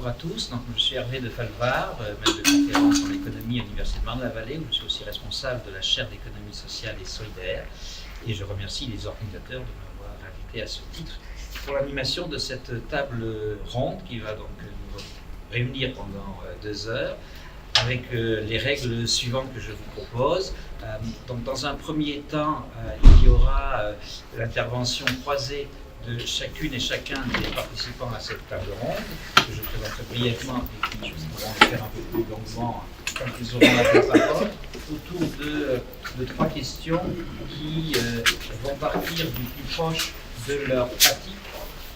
bonjour à tous. Donc, je suis Hervé de Falvar, maître de conférence en économie à l'Université de Marne-la-Vallée, où je suis aussi responsable de la chaire d'économie sociale et solidaire. Et je remercie les organisateurs de m'avoir invité à ce titre pour l'animation de cette table ronde qui va donc nous réunir pendant 2 heures avec les règles suivantes que je vous propose. Donc, dans un premier temps, il y aura l'intervention croisée de chacune et chacun des participants à cette table ronde, que je présenterai brièvement et puis nous pourrons le faire un peu plus longuement quand ils auront la parole, autour de 3 questions qui vont partir du plus proche de leur pratique,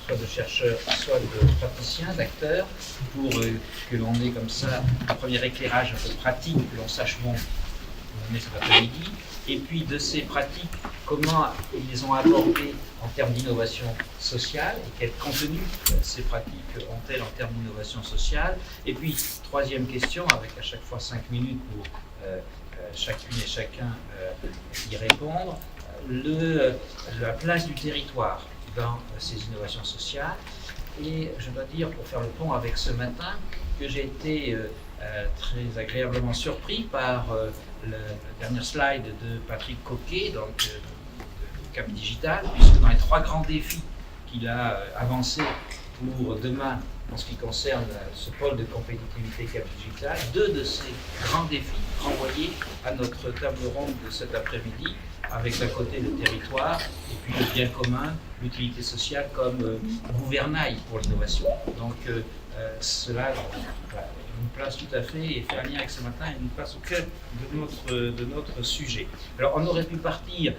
soit de chercheurs, soit de praticiens, d'acteurs, pour que l'on ait comme ça un premier éclairage un peu pratique, que l'on sache où on est cet après-midi, et puis de ces pratiques, comment ils les ont abordées en termes d'innovation sociale, et quel contenu ces pratiques ont-elles en termes d'innovation sociale. Et puis, 3e question, avec à chaque fois 5 minutes pour chacune et chacun y répondre, la place du territoire dans ces innovations sociales. Et je dois dire, pour faire le pont avec ce matin, que j'ai été très agréablement surpris par la dernière slide de Patrick Coquet, donc de Cap Digital, puisque dans les 3 grands défis qu'il a avancés pour demain en ce qui concerne ce pôle de compétitivité Cap Digital, 2 de ces grands défis renvoyés à notre table ronde de cet après-midi, avec d'un côté le territoire et puis le bien commun, l'utilité sociale comme gouvernail pour l'innovation. Donc cela nous place tout à fait et fait un lien avec ce matin et nous place au cœur de notre sujet. Alors on aurait pu partir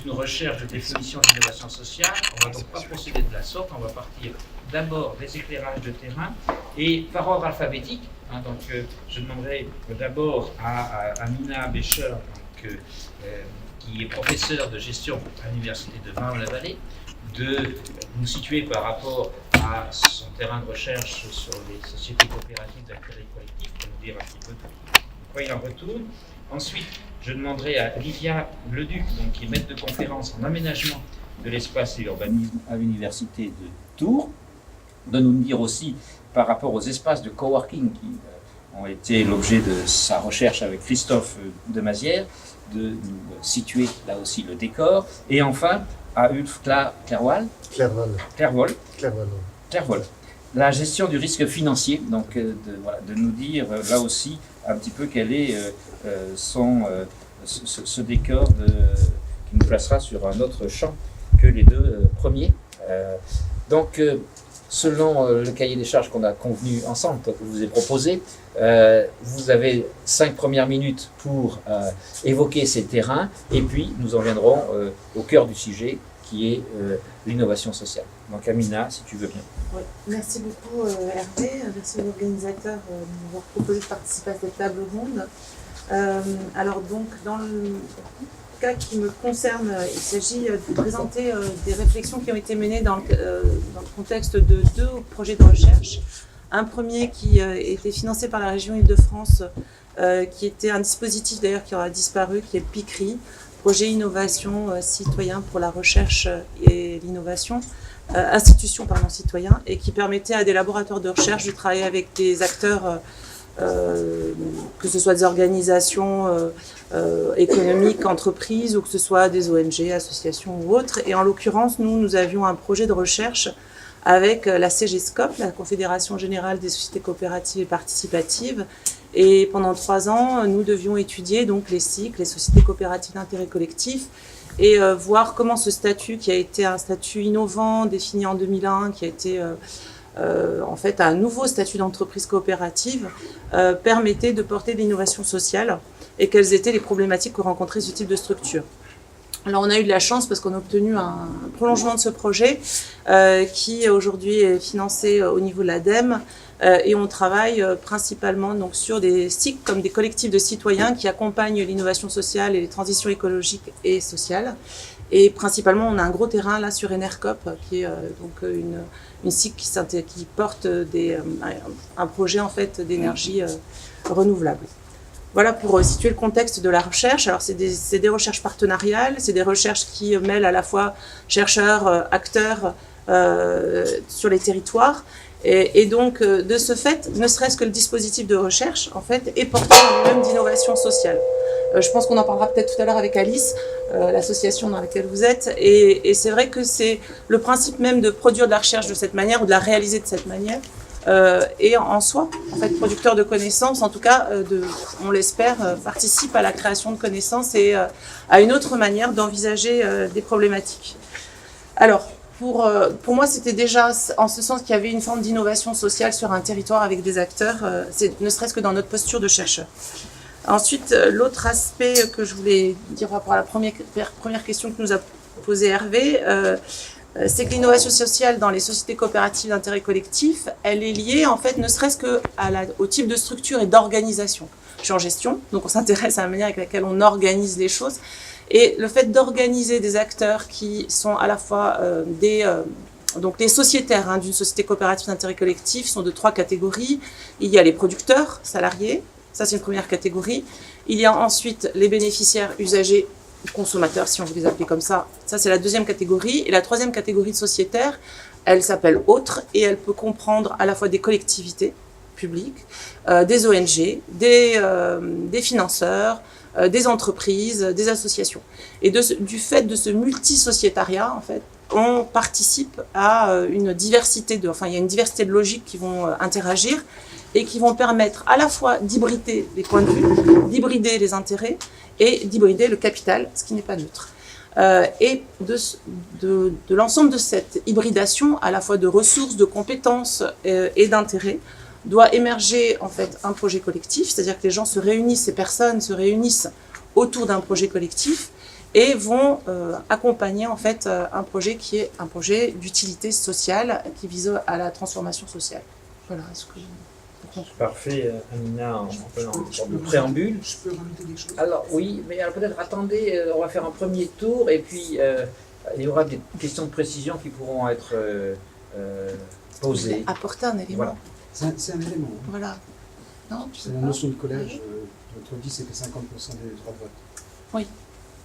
d'une recherche de définition d'innovation sociale, on ne va donc pas procéder de la sorte, on va partir d'abord des éclairages de terrain et par ordre alphabétique. Donc je demanderai d'abord à Amina Becher, qui est professeur de gestion à l'Université de Marne-la-Vallée, de nous situer par rapport à son terrain de recherche sur les sociétés coopératives d'intérêt collectif, pour nous dire un petit peu de quoi il en retourne. Ensuite, je demanderai à Livia Leduc, donc, qui est maître de conférence en aménagement de l'espace et l'urbanisme à l'Université de Tours, de nous dire aussi par rapport aux espaces de coworking qui ont été l'objet de sa recherche avec Christophe Demazière, de nous situer là aussi le décor. Et enfin, à Ulf Clervol, la gestion du risque financier, donc de nous dire là aussi un petit peu quel est ce décor qui nous placera sur un autre champ que les 2 premiers. Donc, selon le cahier des charges qu'on a convenu ensemble, que je vous ai proposé, vous avez 5 premières minutes pour évoquer ces terrains, et puis nous en viendrons au cœur du sujet, qui est l'innovation sociale. Donc Amina, si tu veux bien. Oui. Merci beaucoup Hervé, merci aux organisateurs de m'avoir proposé de participer à cette table ronde. Alors donc, dans le cas qui me concerne, il s'agit de présenter des réflexions qui ont été menées dans le contexte de 2 projets de recherche. Un premier qui était financé par la région Île-de-France, qui était un dispositif d'ailleurs qui aura disparu, qui est le PICRI, projet innovation citoyen pour la recherche et l'innovation, institution citoyen, et qui permettait à des laboratoires de recherche de travailler avec des acteurs, que ce soit des organisations économiques, entreprises, ou que ce soit des ONG, associations ou autres. Et en l'occurrence, nous avions un projet de recherche avec la CGSCOP, la Confédération Générale des Sociétés Coopératives et Participatives. Et pendant 3 ans, nous devions étudier donc les SCIC, les Sociétés Coopératives d'Intérêt Collectif, et voir comment ce statut, qui a été un statut innovant, défini en 2001, qui a été en fait un nouveau statut d'entreprise coopérative, permettait de porter de l'innovation sociale, et quelles étaient les problématiques que rencontrait ce type de structure. Alors on a eu de la chance parce qu'on a obtenu un prolongement de ce projet qui aujourd'hui est financé au niveau de l'ADEME, et on travaille principalement donc sur des SIC comme des collectifs de citoyens qui accompagnent l'innovation sociale et les transitions écologiques et sociales. Et principalement, on a un gros terrain là sur Enercop, qui est donc une SIC qui porte un projet en fait d'énergie renouvelable. Voilà pour situer le contexte de la recherche. Alors c'est des recherches partenariales, c'est des recherches qui mêlent à la fois chercheurs, acteurs, sur les territoires. Et donc, de ce fait, ne serait-ce que le dispositif de recherche, en fait, est porté en lui-même d'innovation sociale. Je pense qu'on en parlera peut-être tout à l'heure avec Alice, l'association dans laquelle vous êtes. Et c'est vrai que c'est le principe même de produire de la recherche de cette manière ou de la réaliser de cette manière et en soi, en fait, producteur de connaissances, en tout cas, on l'espère, participe à la création de connaissances et à une autre manière d'envisager des problématiques. Alors, pour moi, c'était déjà en ce sens qu'il y avait une forme d'innovation sociale sur un territoire avec des acteurs, ne serait-ce que dans notre posture de chercheur. Ensuite, l'autre aspect que je voulais dire par rapport à la première question que nous a posée Hervé, c'est que l'innovation sociale dans les sociétés coopératives d'intérêt collectif, elle est liée en fait ne serait-ce qu'au type de structure et d'organisation. Je suis en gestion, donc on s'intéresse à la manière avec laquelle on organise les choses. Et le fait d'organiser des acteurs qui sont à la fois donc les sociétaires d'une société coopérative d'intérêt collectif sont de 3 catégories. Il y a les producteurs, salariés, ça c'est une première catégorie. Il y a ensuite les bénéficiaires, usagers, consommateurs, si on veut les appeler comme ça c'est la deuxième catégorie. Et la troisième catégorie de sociétaires, elle s'appelle autres et elle peut comprendre à la fois des collectivités publiques, des ONG, des financeurs, des entreprises, des associations. Et du fait de ce multisociétariat, en fait, on participe à une diversité il y a une diversité de logiques qui vont interagir et qui vont permettre à la fois d'hybrider les points de vue, d'hybrider les intérêts et d'hybrider le capital, ce qui n'est pas neutre. Et de l'ensemble de cette hybridation, à la fois de ressources, de compétences et d'intérêts, doit émerger en fait un projet collectif, c'est-à-dire que les gens se réunissent, ces personnes se réunissent autour d'un projet collectif et vont accompagner en fait un projet qui est un projet d'utilité sociale qui vise à la transformation sociale. Voilà. Parfait, Amina, en sorte de préambule. Je peux rajouter quelque chose? Alors oui, mais alors peut-être attendez, on va faire un premier tour et puis il y aura des questions de précision qui pourront être posées. Apporter un élément. Voilà. C'est un élément. Hein. Voilà. Non, C'est la notion du collège. Votre dit c'est que 50% des droits de vote. Oui.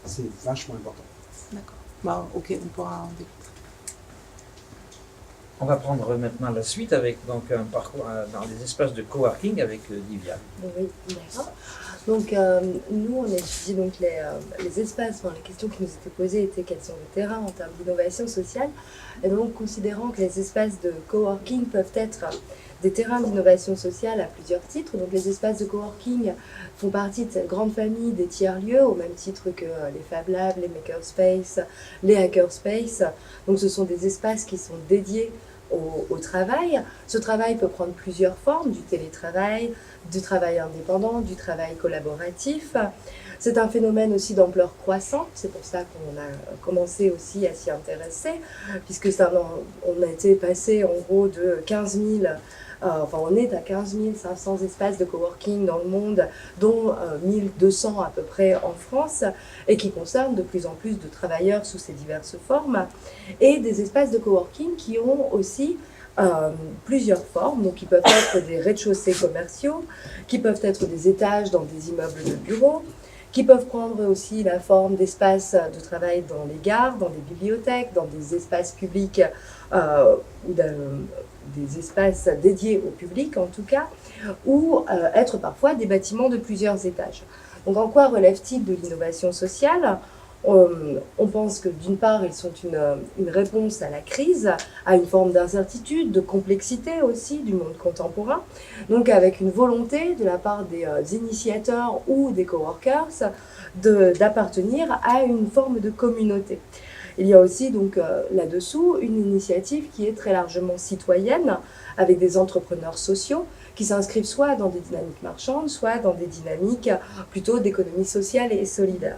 C'est vachement important. D'accord. Bon, ok, on pourra en débattre. On va prendre maintenant la suite avec donc un parcours dans les espaces de coworking avec Divya. Oui, d'accord. Donc nous, on étudie donc les espaces, enfin, les questions qui nous étaient posées étaient quels sont les terrains en termes d'innovation sociale. Et donc, considérant que les espaces de coworking peuvent être des terrains d'innovation sociale à plusieurs titres. Donc les espaces de coworking font partie de cette grande famille des tiers-lieux, au même titre que les Fab Labs, les Makerspace, les Hackerspace. Donc ce sont des espaces qui sont dédiés au travail. Ce travail peut prendre plusieurs formes, du télétravail, du travail indépendant, du travail collaboratif. C'est un phénomène aussi d'ampleur croissante, c'est pour ça qu'on a commencé aussi à s'y intéresser, puisque on a été passé en gros de 15 000, on est à 15 500 espaces de coworking dans le monde, dont 1200 à peu près en France, et qui concernent de plus en plus de travailleurs sous ces diverses formes, et des espaces de coworking qui ont aussi plusieurs formes, donc qui peuvent être des rez-de-chaussée commerciaux, qui peuvent être des étages dans des immeubles de bureaux, qui peuvent prendre aussi la forme d'espaces de travail dans les gares, dans des bibliothèques, dans des espaces publics ou des espaces dédiés au public en tout cas, ou être parfois des bâtiments de plusieurs étages. Donc en quoi relèvent-ils de l'innovation sociale ? On pense que d'une part, ils sont une réponse à la crise, à une forme d'incertitude, de complexité aussi du monde contemporain, donc avec une volonté de la part des initiateurs ou des coworkers d'appartenir à une forme de communauté. Il y a aussi donc là-dessous une initiative qui est très largement citoyenne, avec des entrepreneurs sociaux qui s'inscrivent soit dans des dynamiques marchandes, soit dans des dynamiques plutôt d'économie sociale et solidaire.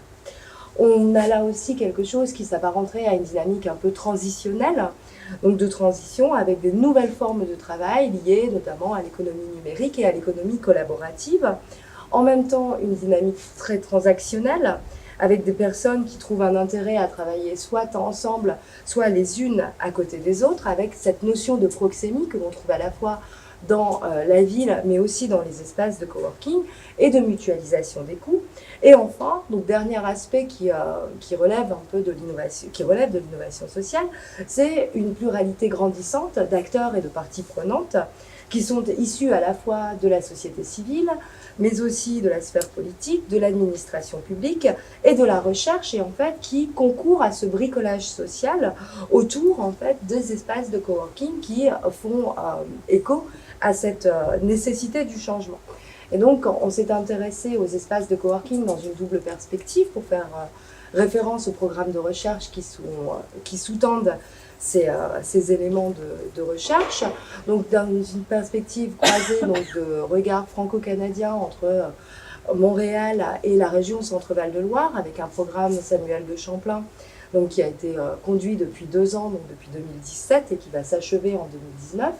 On a là aussi quelque chose qui s'apparenterait à une dynamique un peu transitionnelle, donc de transition avec des nouvelles formes de travail liées notamment à l'économie numérique et à l'économie collaborative. En même temps, une dynamique très transactionnelle, avec des personnes qui trouvent un intérêt à travailler soit ensemble, soit les unes à côté des autres, avec cette notion de proxémie que l'on trouve à la fois dans la ville, mais aussi dans les espaces de coworking et de mutualisation des coûts. Et enfin, donc dernier aspect qui relève un peu de l'innovation, qui relève de l'innovation sociale, c'est une pluralité grandissante d'acteurs et de parties prenantes qui sont issus à la fois de la société civile, mais aussi de la sphère politique, de l'administration publique et de la recherche, et en fait qui concourent à ce bricolage social autour en fait des espaces de coworking qui font écho à cette nécessité du changement. Et donc on s'est intéressé aux espaces de coworking dans une double perspective pour faire référence aux programmes de recherche qui sous-tendent ces éléments de recherche. Donc dans une perspective croisée donc, de regard franco-canadien entre Montréal et la région Centre-Val de Loire, avec un programme Samuel de Champlain donc, qui a été conduit depuis 2 ans, donc depuis 2017, et qui va s'achever en 2019,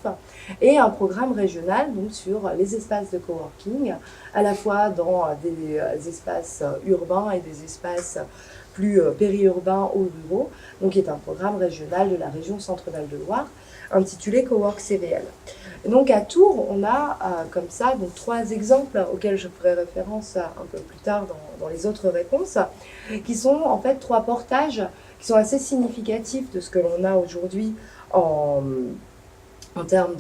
et un programme régional donc, sur les espaces de coworking, à la fois dans des espaces urbains et des espaces plus périurbains ou ruraux, donc qui est un programme régional de la région Centre-Val de Loire, intitulé Cowork CVL. Et donc à Tours, on a comme ça donc 3 exemples auxquels je ferai référence un peu plus tard dans les autres réponses, qui sont en fait 3 portages qui sont assez significatifs de ce que l'on a aujourd'hui en termes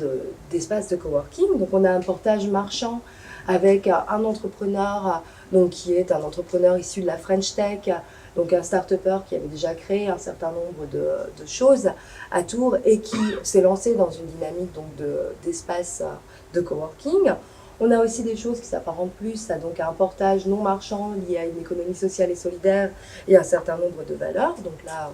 d'espace de coworking. Donc on a un portage marchand avec un entrepreneur donc, qui est un entrepreneur issu de la French Tech, donc un start-upper qui avait déjà créé un certain nombre de choses à Tours et qui s'est lancé dans une dynamique donc d'espace de coworking. On a aussi des choses qui s'apparentent plus à donc un portage non marchand lié à une économie sociale et solidaire et un certain nombre de valeurs. Donc là,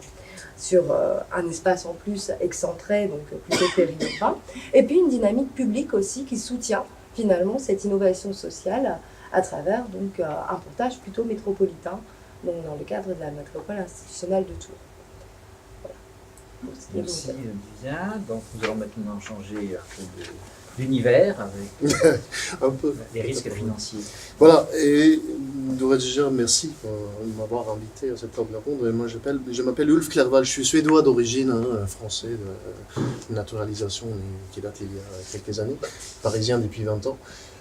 sur un espace en plus excentré, donc plutôt périurbain. Et puis une dynamique publique aussi qui soutient finalement cette innovation sociale à travers donc un portage plutôt métropolitain, donc dans le cadre de la métropole institutionnelle de Tours. Voilà. Merci Lisa. Donc nous allons maintenant changer un peu d'univers avec un peu. les risques financiers. Voilà, et déjà merci pour m'avoir invité à cette table ronde. Moi je m'appelle Ulf Clerval, je suis suédois d'origine, français de naturalisation qui date il y a quelques années, parisien depuis 20 ans.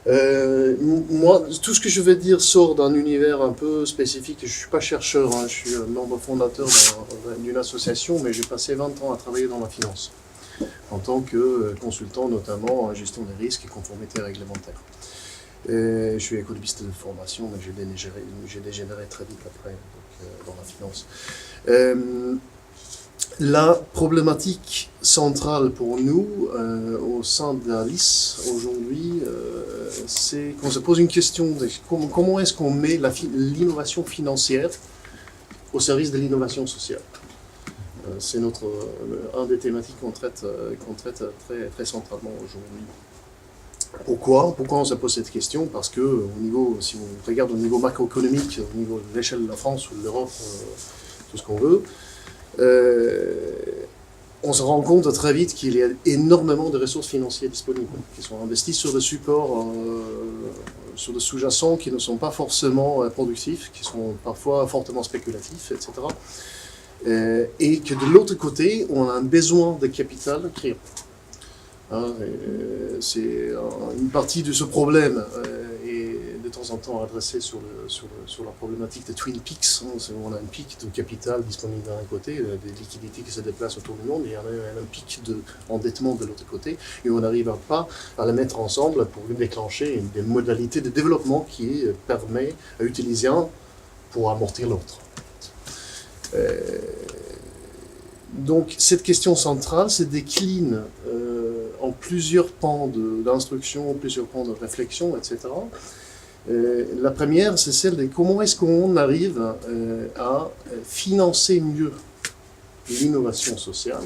Moi, tout ce que je vais dire sort d'un univers un peu spécifique. Je ne suis pas chercheur, je suis membre fondateur d'une association, mais j'ai passé 20 ans à travailler dans la finance, en tant que consultant notamment en gestion des risques et conformité réglementaire. Je suis économiste de formation, mais j'ai dégénéré très vite après dans la finance. La problématique centrale pour nous au sein de l'ALIS aujourd'hui, c'est qu'on se pose une question de comment est-ce qu'on met l'innovation financière au service de l'innovation sociale. C'est un des thématiques qu'on traite très, très centralement aujourd'hui. Pourquoi on se pose cette question? Parce que si on regarde au niveau macroéconomique, au niveau de l'échelle de la France ou de l'Europe, tout ce qu'on veut, on se rend compte très vite qu'il y a énormément de ressources financières disponibles qui sont investies sur des supports, sur des sous-jacents qui ne sont pas forcément productifs, qui sont parfois fortement spéculatifs, etc. Et que de l'autre côté, on a un besoin de capital criant. C'est une partie de ce problème est de temps en temps adressée sur la problématique de Twin Peaks. On a un pic de capital disponible d'un côté, des liquidités qui se déplacent autour du monde, et il y a un pic d'endettement de l'autre côté, et on n'arrive pas à les mettre ensemble pour déclencher des modalités de développement qui permettent à utiliser un pour amortir l'autre. Donc cette question centrale se décline en plusieurs pans d'instruction, plusieurs pans de réflexion, etc. La première, c'est celle de comment est-ce qu'on arrive à financer mieux l'innovation sociale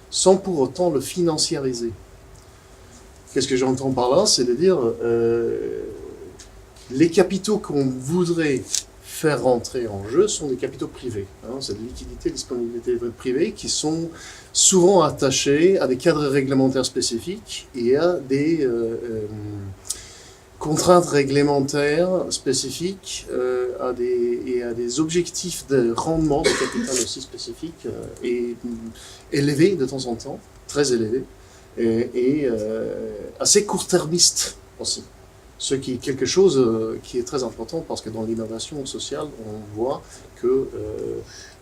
sans pour autant le financiariser. Qu'est-ce que j'entends par là? C'est de dire les capitaux qu'on voudrait faire rentrer en jeu sont des capitaux privés. C'est de liquidité, disponibilité privée qui sont souvent attachés à des cadres réglementaires spécifiques et à des contraintes réglementaires spécifiques et à des objectifs de rendement de capital aussi spécifiques et élevés de temps en temps, très élevés, assez court-termiste aussi. Ce qui est quelque chose qui est très important parce que dans l'innovation sociale, on voit que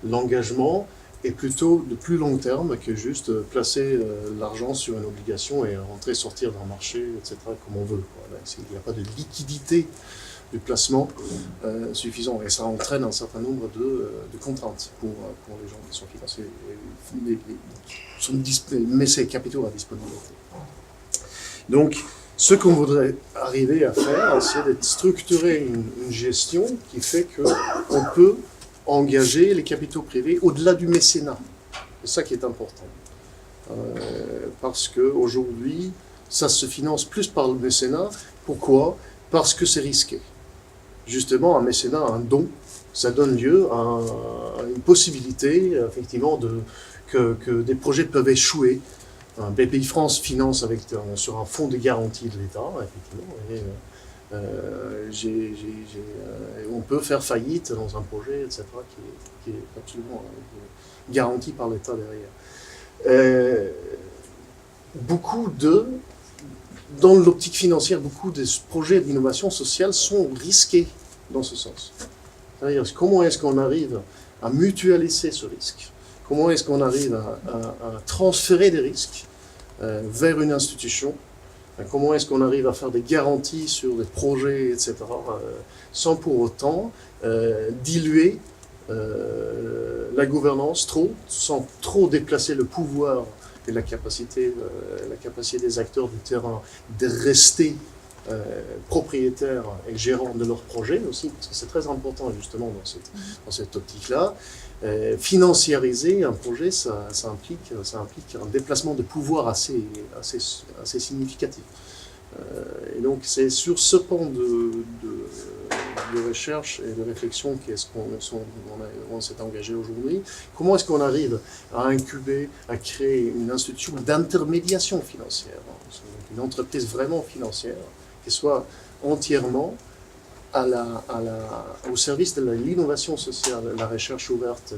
l'engagement est plutôt de plus long terme que juste placer l'argent sur une obligation et rentrer, sortir d'un marché, etc., comme on veut. Voilà. Il n'y a pas de liquidité du placement suffisant et ça entraîne un certain nombre de contraintes pour les gens qui sont financés mais ces capitaux à disponibilité. Donc, ce qu'on voudrait arriver à faire, c'est de structurer une gestion qui fait qu'on peut engager les capitaux privés au-delà du mécénat. C'est ça qui est important. Parce qu'aujourd'hui, ça se finance plus par le mécénat. Pourquoi? Parce que c'est risqué. Justement, un mécénat, un don, ça donne lieu à une possibilité, effectivement, que des projets peuvent échouer. BPI France finance sur un fonds de garantie de l'État, effectivement, et on peut faire faillite dans un projet, etc., qui est absolument garanti par l'État derrière. Dans l'optique financière, beaucoup des projets d'innovation sociale sont risqués dans ce sens. C'est-à-dire, comment est-ce qu'on arrive à mutualiser ce risque? Comment est-ce qu'on arrive à transférer des risques vers une institution? Comment est-ce qu'on arrive à faire des garanties sur des projets, etc., sans pour autant diluer la gouvernance sans trop déplacer le pouvoir et la capacité des acteurs du terrain de rester propriétaires et gérants de leurs projets aussi, parce que c'est très important justement dans cette optique-là. Financiariser un projet, ça implique un déplacement de pouvoir assez significatif. Et donc c'est sur ce pan de recherche et de réflexion on s'est engagé aujourd'hui. Comment est-ce qu'on arrive à incuber, à créer une institution d'intermédiation financière, une entreprise vraiment financière qui soit entièrement au service de l'innovation sociale, la recherche ouverte,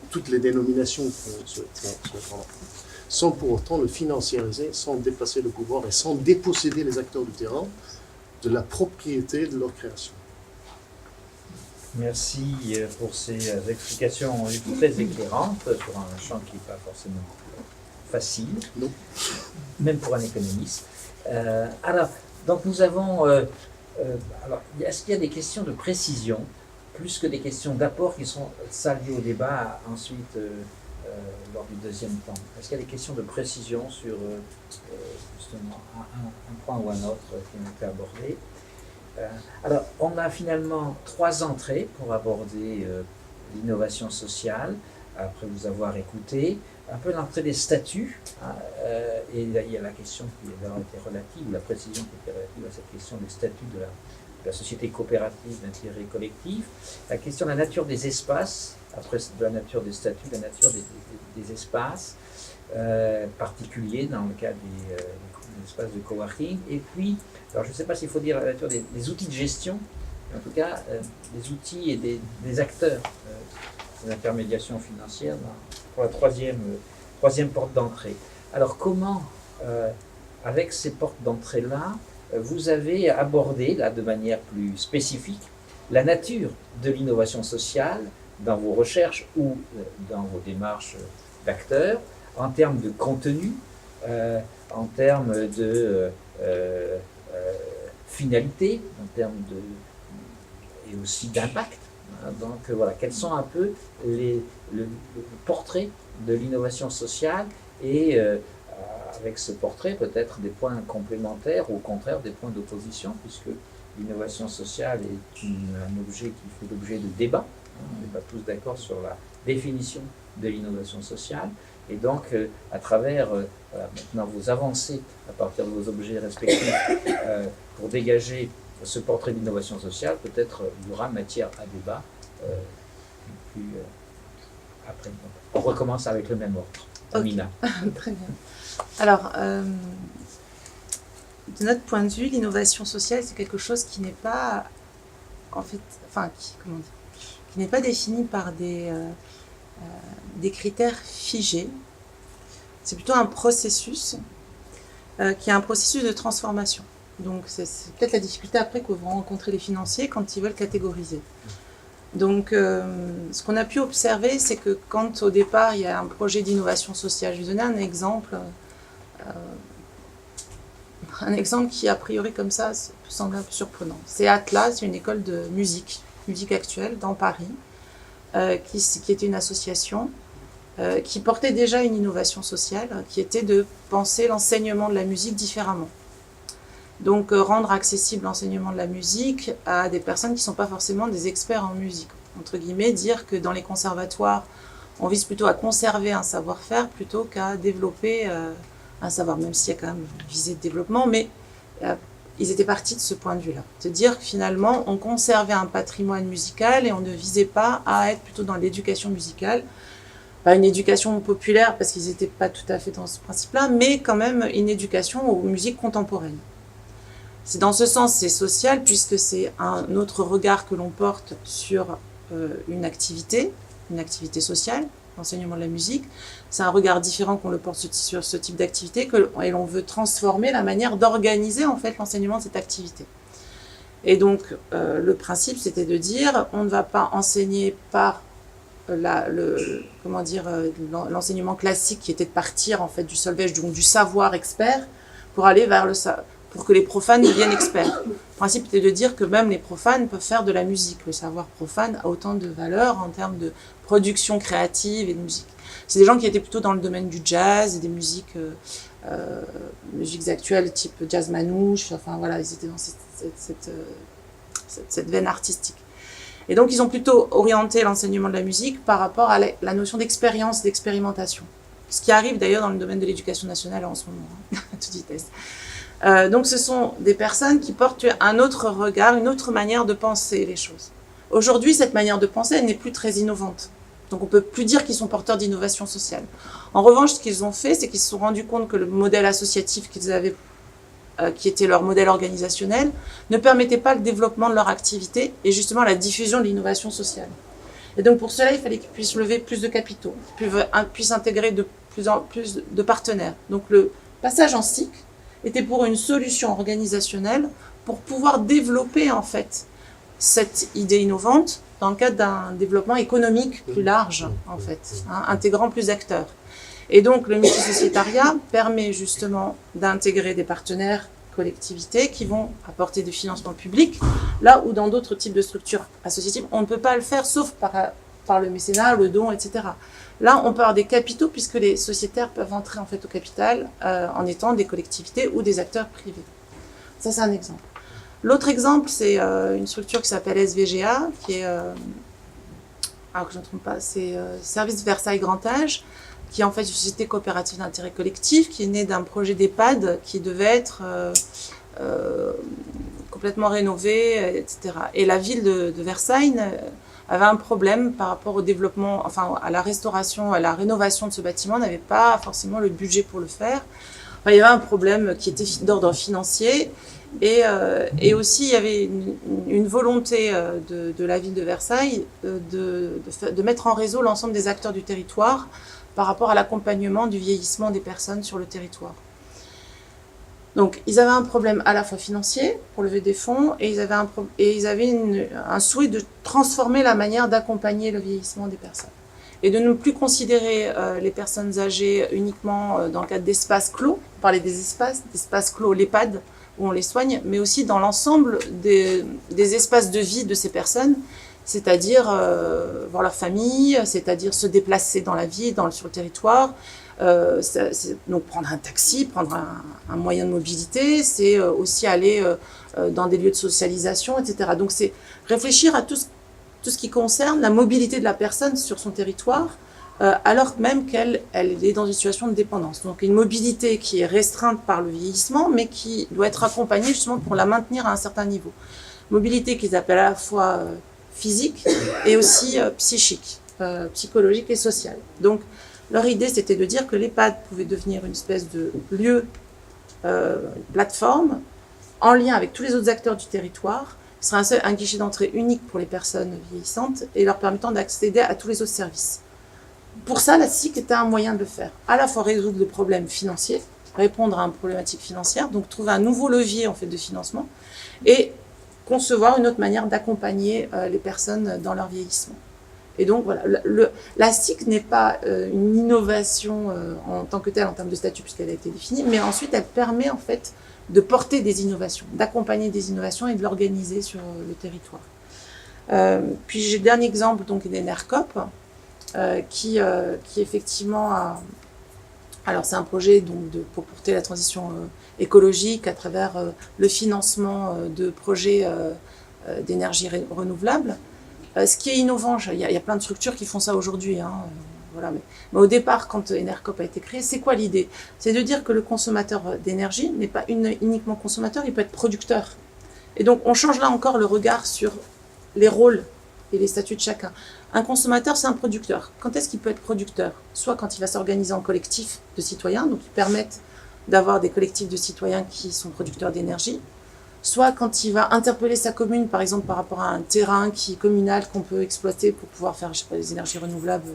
toutes les dénominations qu'on souhaite prendre, sans pour autant le financiariser, sans déplacer le pouvoir et sans déposséder les acteurs du terrain de la propriété de leur création. Merci pour ces explications très éclairantes sur un champ qui n'est pas forcément facile, Non. Même pour un économiste. Alors, donc nous avons... alors, est-ce qu'il y a des questions de précision, plus que des questions d'apport qui sont liées au débat ensuite lors du deuxième temps? Est-ce qu'il y a des questions de précision sur justement un point ou un autre qui ont été abordés? Alors, on a finalement 3 entrées pour aborder l'innovation sociale, après vous avoir écouté. Un peu l'entrée des statuts, et il y a la question qui a été relative, ou la précision qui était relative à cette question des statuts de la société coopérative d'intérêt collectif, la question de la nature des espaces, après de la nature des statuts, la nature des espaces particuliers dans le cas des espaces de coworking, et puis, alors je ne sais pas s'il faut dire la nature des outils de gestion, mais en tout cas des outils et des acteurs de l'intermédiation financière pour la troisième porte d'entrée. Alors comment, avec ces portes d'entrée-là, vous avez abordé, là, de manière plus spécifique, la nature de l'innovation sociale dans vos recherches ou dans vos démarches d'acteurs, en termes de contenu, en termes de finalité, en termes et aussi d'impact. Donc voilà, quels sont un peu le portrait de l'innovation sociale et avec ce portrait peut-être des points complémentaires ou au contraire des points d'opposition, puisque l'innovation sociale est un objet qui fait l'objet de débats. On n'est pas tous d'accord sur la définition de l'innovation sociale. Et donc, à travers maintenant vos avancées à partir de vos objets respectifs pour dégager ce portrait d'innovation sociale, peut-être il y aura matière à débat. Puis après, on recommence avec le même ordre. Amina. Très bien. Alors, de notre point de vue, l'innovation sociale, c'est quelque chose qui n'est pas, qui n'est pas défini par des critères figés. C'est plutôt un processus qui est un processus de transformation. Donc c'est peut-être la difficulté après que vont rencontrer les financiers quand ils veulent catégoriser. Donc ce qu'on a pu observer, c'est que quand au départ il y a un projet d'innovation sociale, je vais vous donner un exemple qui a priori comme ça semble un peu surprenant. C'est Atlas, c'est une école de musique actuelle dans Paris, qui était une association qui portait déjà une innovation sociale, qui était de penser l'enseignement de la musique différemment. Donc rendre accessible l'enseignement de la musique à des personnes qui ne sont pas forcément des experts en musique. Entre guillemets, dire que dans les conservatoires, on vise plutôt à conserver un savoir-faire plutôt qu'à développer un savoir, même s'il y a quand même une visée de développement, mais ils étaient partis de ce point de vue-là. De dire que finalement, on conservait un patrimoine musical et on ne visait pas à être plutôt dans l'éducation musicale. Pas une éducation populaire, parce qu'ils n'étaient pas tout à fait dans ce principe-là, mais quand même une éducation aux musiques contemporaines. C'est dans ce sens, c'est social, puisque c'est un autre regard que l'on porte sur une activité sociale, l'enseignement de la musique. C'est un regard différent qu'on le porte sur ce type d'activité, et l'on veut transformer la manière d'organiser en fait l'enseignement de cette activité. Et donc, le principe, c'était de dire, on ne va pas enseigner par l'enseignement classique qui était de partir en fait du solfège, donc du savoir expert, pour aller vers pour que les profanes deviennent experts. Le principe était de dire que même les profanes peuvent faire de la musique. Le savoir profane a autant de valeur en termes de production créative et de musique. C'est des gens qui étaient plutôt dans le domaine du jazz et des musiques actuelles type jazz manouche. Enfin voilà, ils étaient dans cette veine artistique. Et donc ils ont plutôt orienté l'enseignement de la musique par rapport à la notion d'expérience, d'expérimentation. Ce qui arrive d'ailleurs dans le domaine de l'éducation nationale en ce moment, à toute vitesse. Donc ce sont des personnes qui portent un autre regard, une autre manière de penser les choses. Aujourd'hui, cette manière de penser, elle n'est plus très innovante. Donc on ne peut plus dire qu'ils sont porteurs d'innovation sociale. En revanche, ce qu'ils ont fait, c'est qu'ils se sont rendus compte que le modèle associatif qu'ils avaient, qui était leur modèle organisationnel, ne permettait pas le développement de leur activité et justement la diffusion de l'innovation sociale. Et donc pour cela, il fallait qu'ils puissent lever plus de capitaux, puissent intégrer de plus en plus de partenaires. Donc le passage en SIC était pour une solution organisationnelle pour pouvoir développer en fait cette idée innovante dans le cadre d'un développement économique plus large en fait, intégrant plus d'acteurs. Et donc le multisociétariat permet justement d'intégrer des partenaires collectivités qui vont apporter des financements publics, là où dans d'autres types de structures associatives, on ne peut pas le faire sauf par le mécénat, le don, etc. Là, on peut avoir des capitaux puisque les sociétaires peuvent entrer en fait au capital en étant des collectivités ou des acteurs privés. Ça, c'est un exemple. L'autre exemple, c'est une structure qui s'appelle SVGA, qui est, alors que je ne me trompe pas, c'est Service Versailles Grand Âge, qui est en fait une société coopérative d'intérêt collectif, qui est née d'un projet d'EHPAD qui devait être complètement rénové, etc. Et la ville de Versailles avait un problème par rapport au développement, enfin à la restauration, à la rénovation de ce bâtiment, n'avait pas forcément le budget pour le faire. Enfin, il y avait un problème qui était d'ordre financier et aussi il y avait une volonté de la ville de Versailles de mettre en réseau l'ensemble des acteurs du territoire par rapport à l'accompagnement du vieillissement des personnes sur le territoire. Donc, ils avaient un problème à la fois financier pour lever des fonds et ils avaient un souhait de transformer la manière d'accompagner le vieillissement des personnes et de ne plus considérer les personnes âgées uniquement dans le cadre d'espaces clos. On parlait des espaces clos, l'EHPAD, où on les soigne, mais aussi dans l'ensemble des espaces de vie de ces personnes, c'est-à-dire voir leur famille, c'est-à-dire se déplacer dans la vie, sur le territoire. Donc prendre un taxi, prendre un moyen de mobilité, c'est aussi aller dans des lieux de socialisation, etc. Donc c'est réfléchir à tout ce qui concerne la mobilité de la personne sur son territoire, alors même qu'elle est dans une situation de dépendance. Donc une mobilité qui est restreinte par le vieillissement, mais qui doit être accompagnée justement pour la maintenir à un certain niveau. Mobilité qu'ils appellent à la fois physique et aussi psychique, psychologique et sociale. Donc leur idée, c'était de dire que l'EHPAD pouvait devenir une espèce de lieu, plateforme, en lien avec tous les autres acteurs du territoire. Ce serait un guichet d'entrée unique pour les personnes vieillissantes et leur permettant d'accéder à tous les autres services. Pour ça, la SIC était un moyen de le faire. À la fois résoudre le problème financier, répondre à une problématique financière, donc trouver un nouveau levier en fait de financement et concevoir une autre manière d'accompagner les personnes dans leur vieillissement. Et donc voilà, la SIC n'est pas une innovation en tant que telle en termes de statut puisqu'elle a été définie, mais ensuite elle permet en fait de porter des innovations, d'accompagner des innovations et de l'organiser sur le territoire. Puis j'ai le dernier exemple donc des NERCOP qui effectivement a... Alors c'est un projet donc pour porter la transition écologique à travers le financement de projets d'énergie renouvelable. Ce qui est innovant, il y a plein de structures qui font ça aujourd'hui, hein, voilà, mais au départ, quand Enercop a été créé, c'est quoi l'idée? C'est de dire que le consommateur d'énergie n'est pas uniquement consommateur, il peut être producteur. Et donc on change là encore le regard sur les rôles et les statuts de chacun. Un consommateur, c'est un producteur. Quand est-ce qu'il peut être producteur? Soit quand il va s'organiser en collectif de citoyens, donc qui permettent d'avoir des collectifs de citoyens qui sont producteurs d'énergie, soit quand il va interpeller sa commune, par exemple par rapport à un terrain qui est communal qu'on peut exploiter pour pouvoir faire, je sais pas, des énergies renouvelables,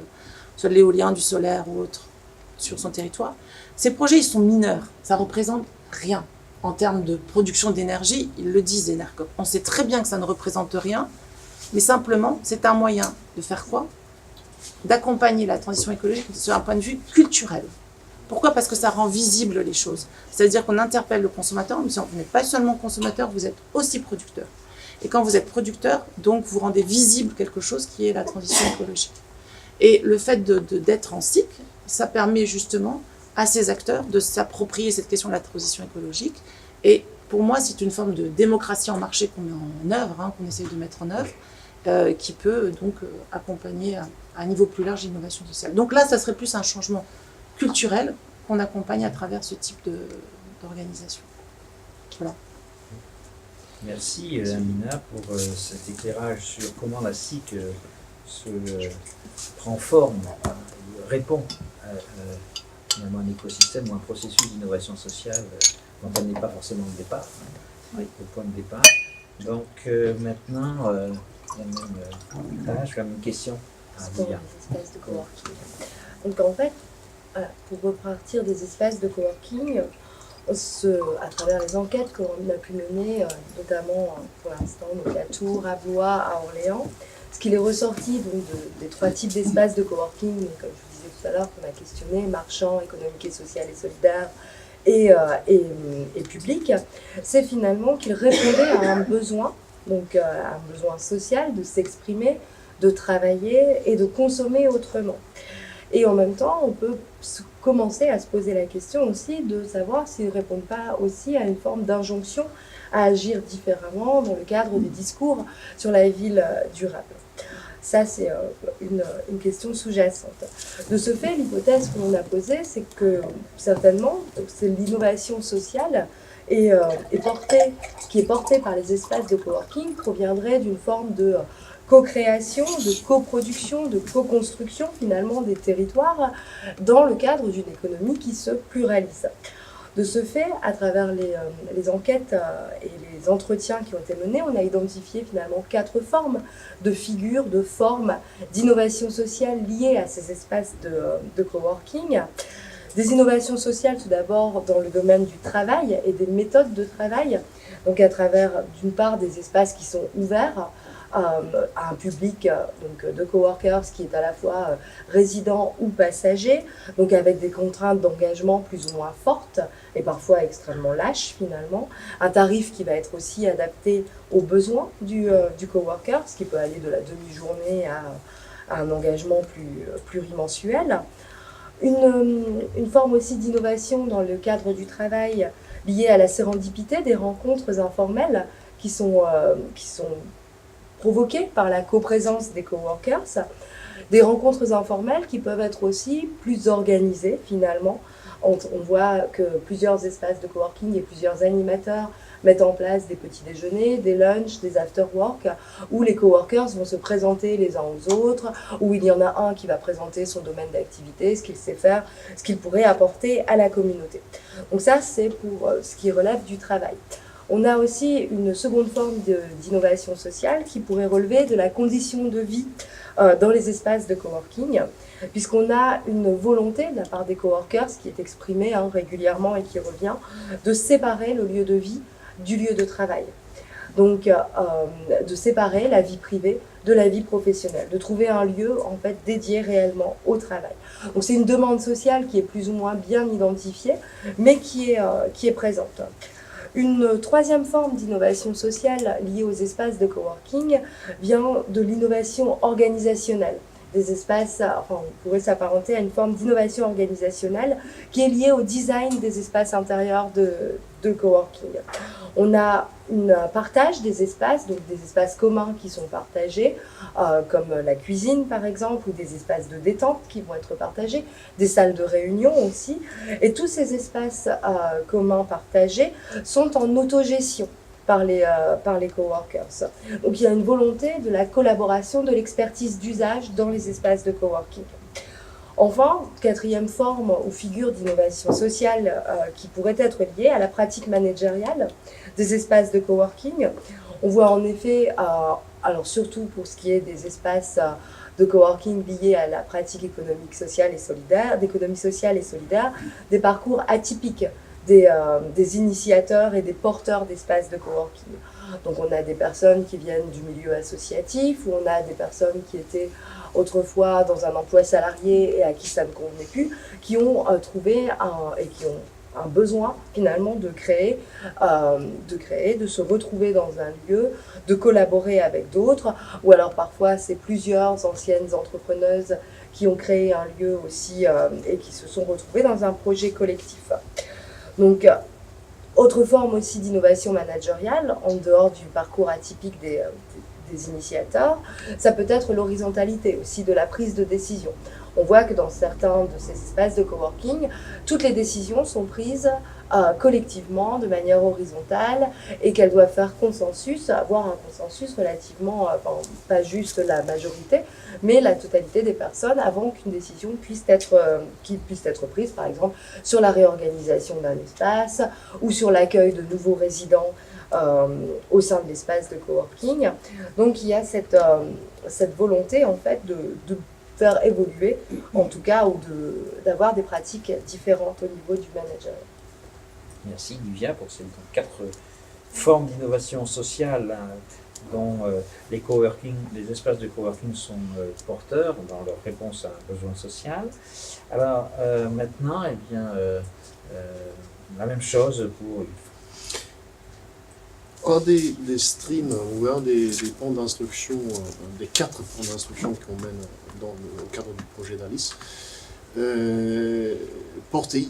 soit de l'éolien, du solaire ou autre, sur son territoire. Ces projets, ils sont mineurs. Ça représente rien en termes de production d'énergie. Ils le disent, Enercop. On sait très bien que ça ne représente rien, mais simplement, c'est un moyen de faire quoi? D'accompagner la transition écologique sur un point de vue culturel. Pourquoi? Parce que ça rend visible les choses. C'est-à-dire qu'on interpelle le consommateur, mais vous n'êtes pas seulement consommateur, vous êtes aussi producteur. Et quand vous êtes producteur, donc vous rendez visible quelque chose qui est la transition écologique. Et le fait d'être en SIC, ça permet justement à ces acteurs de s'approprier cette question de la transition écologique. Et pour moi, c'est une forme de démocratie en marché qu'on met en œuvre, hein, qu'on essaie de mettre en œuvre, qui peut donc accompagner à un niveau plus large l'innovation sociale. Donc là, ça serait plus un changement culturel qu'on accompagne à travers ce type d'organisation. Voilà. Merci Amina pour cet éclairage sur comment la SIC prend forme, répond à finalement un écosystème ou un processus d'innovation sociale dont elle n'est pas forcément le départ, hein, oui. le point de départ. Donc maintenant, la même question à pour Lilia. les espaces de coworking. Donc en fait, voilà, pour repartir des espaces de coworking, à travers les enquêtes qu'on a pu mener, notamment pour l'instant donc à Tours, à Blois, à Orléans, ce qu'il est ressorti donc, des trois types d'espaces de coworking, comme je vous disais tout à l'heure, qu'on a questionné, marchand, économique et social et solidaire, et public, c'est finalement qu'ils répondaient à un besoin, donc à un besoin social de s'exprimer, de travailler et de consommer autrement. Et en même temps, on peut commencer à se poser la question aussi de savoir s'ils ne répondent pas aussi à une forme d'injonction à agir différemment dans le cadre des discours sur la ville durable. Ça, c'est une question sous-jacente. De ce fait, l'hypothèse que l'on a posée, c'est que certainement, c'est l'innovation sociale qui est portée par les espaces de coworking proviendrait d'une forme de co-création, de coproduction, de co-construction finalement des territoires dans le cadre d'une économie qui se pluralise. De ce fait, à travers les enquêtes et les entretiens qui ont été menés, on a identifié finalement 4 formes de figures, de formes d'innovation sociale liées à ces espaces de coworking. Des innovations sociales tout d'abord dans le domaine du travail et des méthodes de travail, donc à travers d'une part des espaces qui sont ouverts à un public donc, de coworkers qui est à la fois résident ou passager, donc avec des contraintes d'engagement plus ou moins fortes et parfois extrêmement lâches finalement, un tarif qui va être aussi adapté aux besoins du coworker, ce qui peut aller de la demi-journée à un engagement plurimensuel. Une forme aussi d'innovation dans le cadre du travail liée à la sérendipité des rencontres informelles qui sont provoquées par la coprésence des coworkers, des rencontres informelles qui peuvent être aussi plus organisées finalement. On voit que plusieurs espaces de coworking et plusieurs animateurs mettent en place des petits déjeuners, des lunchs, des after-work, où les coworkers vont se présenter les uns aux autres, où il y en a un qui va présenter son domaine d'activité, ce qu'il sait faire, ce qu'il pourrait apporter à la communauté. Donc ça, c'est pour ce qui relève du travail. On a aussi une seconde forme d'innovation sociale qui pourrait relever de la condition de vie dans les espaces de coworking, puisqu'on a une volonté de la part des coworkers qui est exprimée régulièrement et qui revient, de séparer le lieu de vie du lieu de travail. Donc de séparer la vie privée de la vie professionnelle, de trouver un lieu en fait dédié réellement au travail. Donc c'est une demande sociale qui est plus ou moins bien identifiée, mais qui est présente. Une troisième forme d'innovation sociale liée aux espaces de coworking vient de l'innovation organisationnelle. Des espaces, on pourrait s'apparenter à une forme d'innovation organisationnelle qui est liée au design des espaces intérieurs de coworking. On a un partage des espaces, donc des espaces communs qui sont partagés, comme la cuisine par exemple, ou des espaces de détente qui vont être partagés, des salles de réunion aussi. Et tous ces espaces communs partagés sont en autogestion par les coworkers. Donc il y a une volonté de la collaboration, de l'expertise d'usage dans les espaces de coworking. Enfin, quatrième forme ou figure d'innovation sociale qui pourrait être liée à la pratique managériale des espaces de coworking. On voit en effet, alors surtout pour ce qui est des espaces de coworking liés à la pratique économique, sociale et solidaire, d'économie sociale et solidaire, des parcours atypiques des initiateurs et des porteurs d'espaces de coworking. Donc on a des personnes qui viennent du milieu associatif, ou on a des personnes qui étaient autrefois dans un emploi salarié et à qui ça ne convenait plus, qui ont trouvé et qui ont un besoin finalement de créer, de se retrouver dans un lieu, de collaborer avec d'autres, ou alors parfois c'est plusieurs anciennes entrepreneuses qui ont créé un lieu aussi et qui se sont retrouvées dans un projet collectif. Donc, autre forme aussi d'innovation managériale, en dehors du parcours atypique des initiateurs, ça peut être l'horizontalité aussi de la prise de décision. On voit que dans certains de ces espaces de coworking, toutes les décisions sont prises collectivement, de manière horizontale, et qu'elles doivent faire consensus, avoir un consensus relativement, pas juste la majorité, mais la totalité des personnes avant qu'une décision puisse être prise, par exemple, sur la réorganisation d'un espace ou sur l'accueil de nouveaux résidents au sein de l'espace de coworking. Donc il y a cette volonté en fait de faire évoluer, en tout cas, ou d'avoir des pratiques différentes au niveau du management. Merci Livia pour ces 4 formes d'innovation sociale dont les espaces de coworking sont porteurs dans leur réponse à un besoin social. Alors maintenant, eh bien, la même chose pour un des streams ou un des plans d'instruction, des 4 plans d'instruction qu'on mène au cadre du projet d'Alice, portait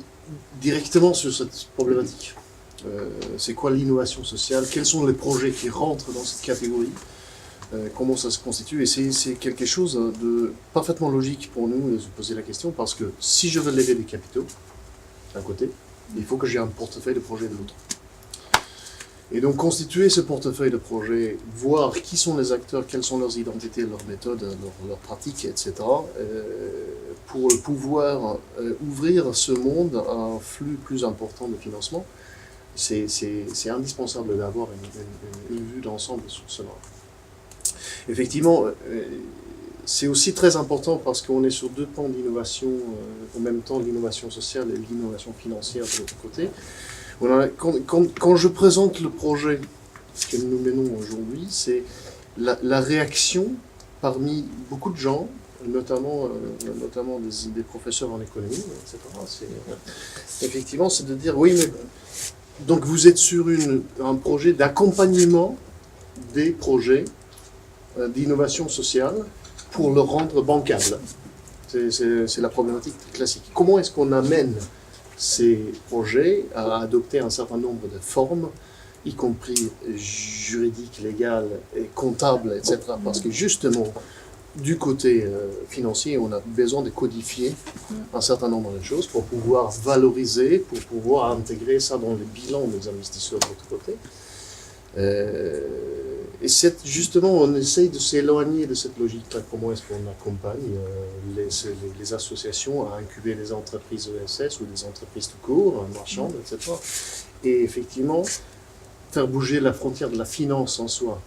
directement sur cette problématique. C'est quoi l'innovation sociale? Quels sont les projets qui rentrent dans cette catégorie? Comment ça se constitue? Et c'est quelque chose de parfaitement logique pour nous de se poser la question, parce que si je veux lever des capitaux d'un côté, il faut que j'ai un portefeuille de projets de l'autre. Et donc constituer ce portefeuille de projets, voir qui sont les acteurs, quelles sont leurs identités, leurs méthodes, leurs pratiques, etc., pour pouvoir ouvrir ce monde à un flux plus important de financement, c'est indispensable d'avoir une vue d'ensemble sur cela. Effectivement, c'est aussi très important parce qu'on est sur 2 pans d'innovation, en même temps l'innovation sociale et l'innovation financière de l'autre côté. Quand je présente le projet que nous menons aujourd'hui, c'est la réaction parmi beaucoup de gens, notamment des professeurs en économie, etc. Effectivement, c'est de dire, oui, mais donc vous êtes sur un projet d'accompagnement des projets d'innovation sociale pour le rendre bancable. C'est la problématique classique. Comment est-ce qu'on amène ces projets à adopter un certain nombre de formes, y compris juridiques, légales, et comptables, etc. Parce que justement, du côté financier, on a besoin de codifier un certain nombre de choses pour pouvoir valoriser, pour pouvoir intégrer ça dans les bilans des investisseurs de l'autre côté. Et justement, on essaye de s'éloigner de cette logique-là. Comment est-ce qu'on accompagne les associations à incuber des entreprises ESS ou des entreprises tout court, marchandes, etc. Et effectivement, faire bouger la frontière de la finance en soi,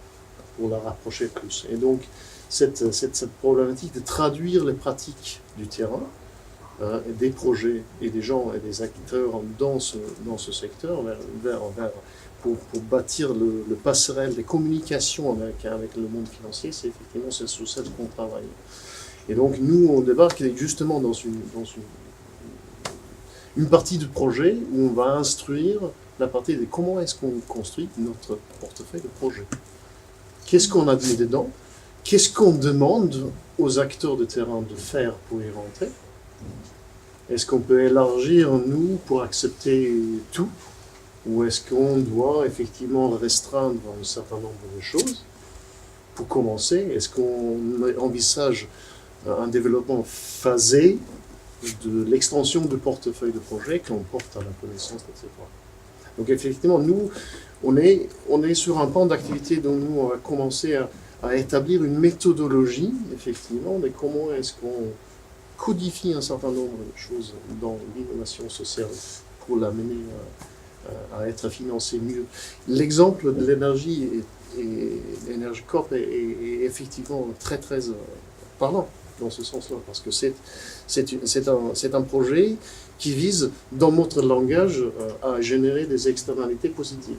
pour la rapprocher plus. Et donc, cette problématique de traduire les pratiques du terrain, des projets et des gens et des acteurs dans ce secteur pour bâtir le passerelle des communications avec le monde financier, c'est effectivement sur ça qu'on travaille. Et donc nous, on débarque justement dans une partie du projet où on va instruire la partie de comment est-ce qu'on construit notre portefeuille de projet. Qu'est-ce qu'on a mis dedans? Qu'est-ce qu'on demande aux acteurs de terrain de faire pour y rentrer? Est-ce qu'on peut élargir, nous, pour accepter tout? Ou est-ce qu'on doit effectivement restreindre un certain nombre de choses? Pour commencer, est-ce qu'on envisage un développement phasé de l'extension du portefeuille de projet qu'on porte à la connaissance, etc. Donc effectivement, nous, on est sur un pan d'activité dont nous, on va commencer à établir une méthodologie, effectivement, de comment est-ce qu'on codifie un certain nombre de choses dans l'innovation sociale pour l'amener à être financé mieux. L'exemple de l'énergie et Energy Corp est effectivement très très parlant dans ce sens-là, parce que c'est un projet qui vise, dans notre langage, à générer des externalités positives.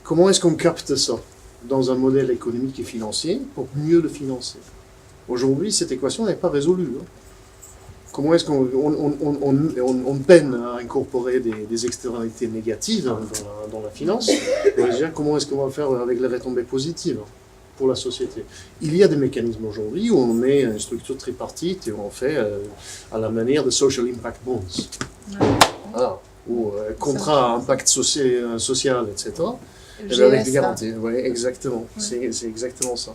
Comment est-ce qu'on capte ça dans un modèle économique et financier pour mieux le financer? Aujourd'hui, cette équation n'est pas résolue. Comment est-ce qu'on peine à incorporer des externalités négatives dans la finance? Comment est-ce qu'on va faire avec les retombées positives pour la société? Il y a des mécanismes aujourd'hui où on met une structure tripartite et on fait à la manière de Social Impact Bonds. Voilà. Ou contrat à impact social, etc. Et avec des garanties. Oui, exactement. Ouais. C'est exactement ça.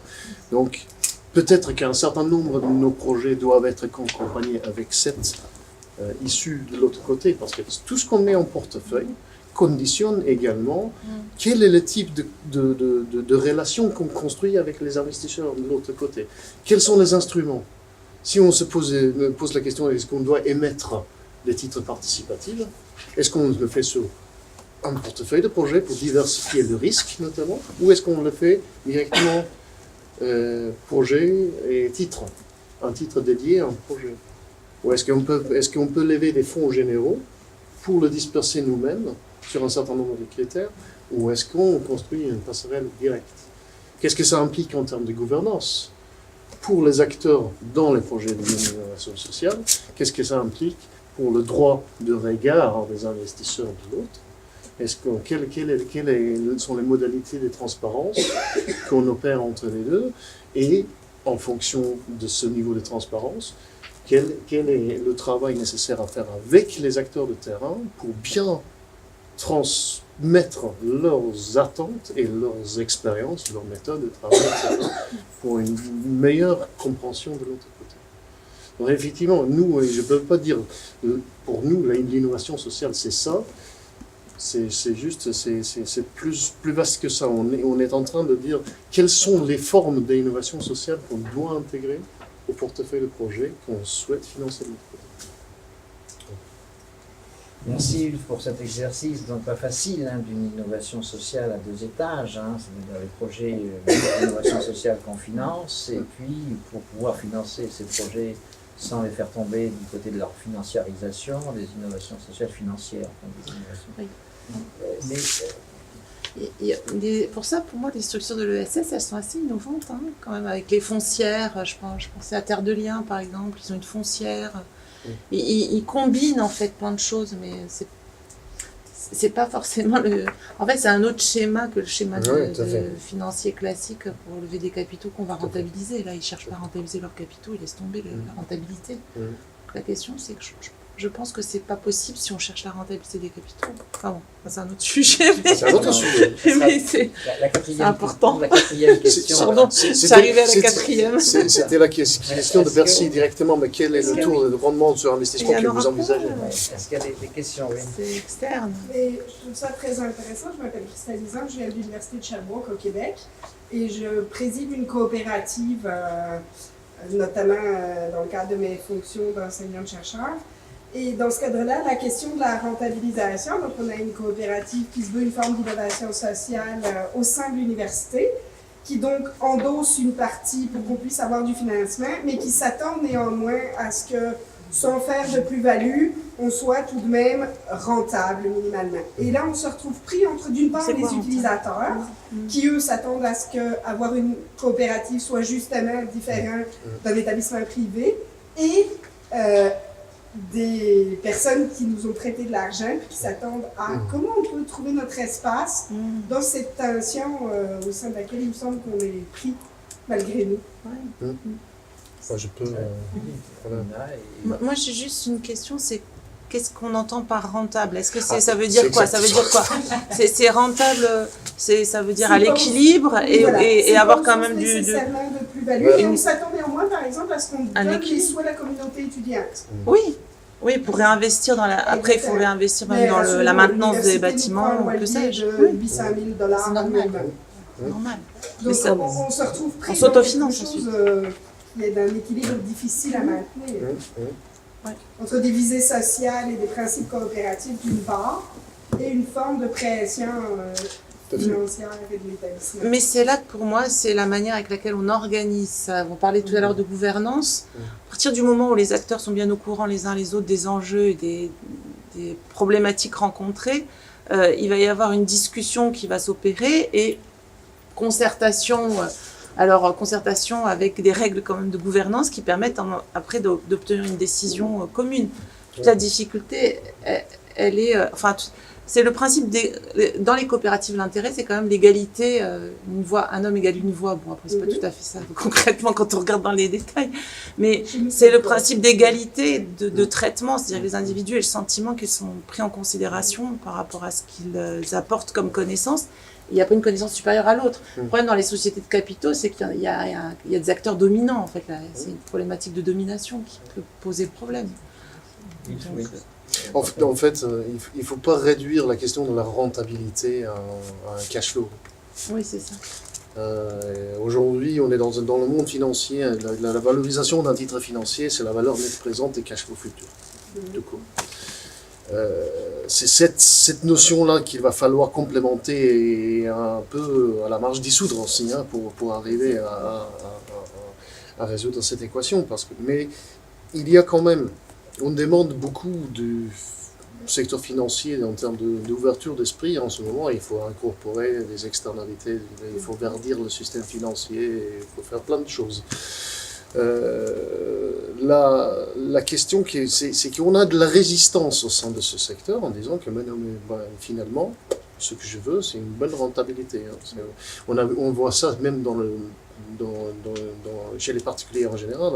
Donc, peut-être qu'un certain nombre de nos projets doivent être accompagnés avec cette issue de l'autre côté, parce que tout ce qu'on met en portefeuille conditionne également quel est le type de relation qu'on construit avec les investisseurs de l'autre côté. Quels sont les instruments? Si on se pose la question, est-ce qu'on doit émettre des titres participatifs? Est-ce qu'on le fait sur un portefeuille de projet pour diversifier le risque, notamment? Ou est-ce qu'on le fait directement projet et titre, un titre dédié à un projet? Ou est-ce qu'on peut lever des fonds généraux pour le disperser nous-mêmes sur un certain nombre de critères, ou est-ce qu'on construit une passerelle directe? Qu'est-ce que ça implique en termes de gouvernance pour les acteurs dans les projets de l'innovation sociale? Qu'est-ce que ça implique pour le droit de regard des investisseurs de l'autre? Quelles sont les modalités de transparence qu'on opère entre les deux? Et en fonction de ce niveau de transparence, quel est le travail nécessaire à faire avec les acteurs de terrain pour bien transmettre leurs attentes et leurs expériences, leurs méthodes de travail, etc., pour une meilleure compréhension de l'autre côté. Donc effectivement, nous, je ne peux pas dire, pour nous, l'innovation sociale, c'est ça. C'est plus vaste que ça. On est en train de dire quelles sont les formes d'innovation sociale qu'on doit intégrer au portefeuille de projet qu'on souhaite financer de l'autre côté. Merci Ulf pour cet exercice, donc pas facile, d'une innovation sociale à 2 étages, c'est-à-dire les projets d'innovation sociale qu'on finance, et puis pour pouvoir financer ces projets sans les faire tomber du côté de leur financiarisation, des innovations sociales financières. Oui. Mais, pour ça, pour moi, les structures de l'ESS, elles sont assez innovantes, quand même, avec les foncières. Je pensais à Terre de Liens, par exemple, ils ont une foncière. Ils combinent, en fait, plein de choses, mais c'est pas forcément le... En fait, c'est un autre schéma que le schéma financier classique pour lever des capitaux qu'on va rentabiliser. Là, ils cherchent pas à rentabiliser leurs capitaux, ils laissent tomber la rentabilité. Donc, la question, c'est que je pense que c'est pas possible si on cherche la rentabilité des capitaux. Enfin bon, c'est un autre sujet. C'est un autre sujet. Mais c'est important. La quatrième question. Pardon, j'arrivais à la quatrième. C'était la question de Bercy directement, mais quel est le taux de rendement sur investissement que vous envisagez? Est-ce qu'il y a des questions? Oui. C'est externe. Et je trouve ça très intéressant. Je m'appelle Christelle Lisan, je viens de l'Université de Sherbrooke au Québec et je préside une coopérative, notamment dans le cadre de mes fonctions d'enseignante-chercheur. Et dans ce cadre-là, la question de la rentabilisation, donc on a une coopérative qui se veut une forme d'innovation sociale au sein de l'université, qui donc endosse une partie pour qu'on puisse avoir du financement, mais qui s'attend néanmoins à ce que, sans faire de plus-value, on soit tout de même rentable minimalement. Et là, on se retrouve pris entre, d'une part, les utilisateurs, qui eux s'attendent à ce qu'avoir une coopérative soit justement différent d'un établissement privé, et des personnes qui nous ont prêté de l'argent et qui s'attendent à comment on peut trouver notre espace dans cette tension au sein de laquelle il me semble qu'on est pris malgré nous. Moi, je peux. Moi, j'ai juste une question, c'est qu'est-ce qu'on entend par rentable? Est-ce que ça veut dire quoi? Ça veut dire quoi? C'est rentable, ça veut dire à l'équilibre et avoir quand même du... nécessairement de plus-value. Et on s'attend néanmoins, par exemple, à ce qu'on donne les souhaits de la communauté étudiante. Oui, pour réinvestir dans la... Après, il faut réinvestir même dans la maintenance des bâtiments, que sais-je. De 800 000 $. C'est normal. Normal. Donc, on se retrouve pris on dans quelque s'autofinance chose qui est d'un équilibre difficile à maintenir. Entre des visées sociales et des principes coopératifs d'une part, et une forme de pression financière et de l'établissement. Mais c'est là que pour moi, c'est la manière avec laquelle on organise ça. On parlait tout à l'heure de gouvernance. À partir du moment où les acteurs sont bien au courant les uns les autres des enjeux et des problématiques rencontrées, il va y avoir une discussion qui va s'opérer et concertation avec des règles quand même de gouvernance qui permettent après d'obtenir une décision commune. Toute la difficulté, elle est... c'est le principe dans les coopératives, l'intérêt, c'est quand même l'égalité, une voix, un homme égale une voix. Bon, après, c'est pas tout à fait ça, concrètement, quand on regarde dans les détails. Mais c'est le principe d'égalité de traitement, c'est-à-dire les individus et le sentiment qu'ils sont pris en considération par rapport à ce qu'ils apportent comme connaissance. Il n'y a pas une connaissance supérieure à l'autre. Le problème dans les sociétés de capitaux, c'est qu'il y a des acteurs dominants, en fait. C'est une problématique de domination qui peut poser problème. En fait, il ne faut pas réduire la question de la rentabilité à un cash flow. Oui, c'est ça. Aujourd'hui, on est dans le monde financier. La valorisation d'un titre financier, c'est la valeur nette présente des cash flows futurs. Du coup. C'est cette notion-là qu'il va falloir complémenter et un peu à la marge dissoudre aussi pour arriver à résoudre cette équation. Mais il y a quand même, on demande beaucoup du secteur financier en termes d'ouverture d'esprit en ce moment. Il faut incorporer des externalités, il faut verdir le système financier, il faut faire plein de choses. La question, c'est qu'on a de la résistance au sein de ce secteur en disant que finalement, ce que je veux, c'est une bonne rentabilité. On voit ça même chez les particuliers en général.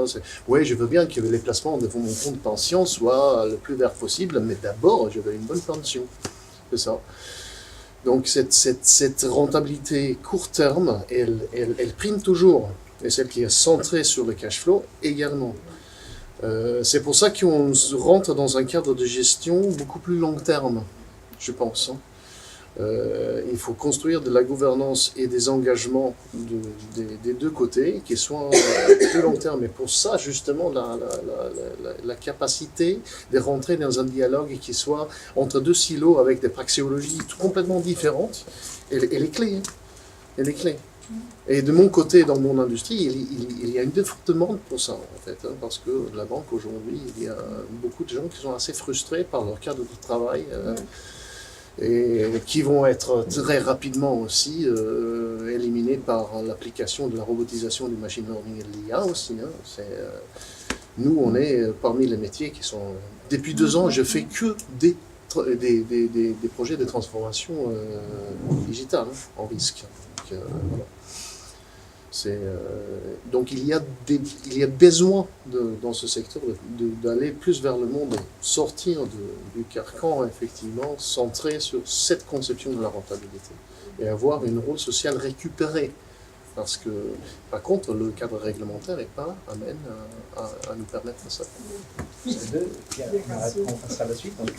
Oui, je veux bien que les placements de mon compte pension soient le plus vert possible, mais d'abord, je veux une bonne pension. C'est ça. Donc cette rentabilité court terme, elle prime toujours. Et celle qui est centrée sur le cash flow également. C'est pour ça qu'on rentre dans un cadre de gestion beaucoup plus long terme, je pense. Il faut construire de la gouvernance et des engagements des deux côtés qui soient plus long terme. Et pour ça, justement, la capacité de rentrer dans un dialogue qui soit entre deux silos avec des praxéologies complètement différentes, elle est clé. Elle est clé. Et de mon côté, dans mon industrie, il y a une forte demande pour ça, en fait, parce que la banque, aujourd'hui, il y a beaucoup de gens qui sont assez frustrés par leur cadre de travail et qui vont être très rapidement aussi éliminés par l'application de la robotisation du machine learning et de l'IA aussi. Nous, on est parmi les métiers qui sont... Depuis 2 ans, je fais que des projets de transformation digitale en risque. Voilà. Donc il y a besoin dans ce secteur d'aller plus vers le monde, sortir du carcan effectivement centré sur cette conception de la rentabilité et avoir un rôle social récupéré. Parce que, par contre, le cadre réglementaire n'est pas amène à nous permettre ça. On passera à la suite. Donc,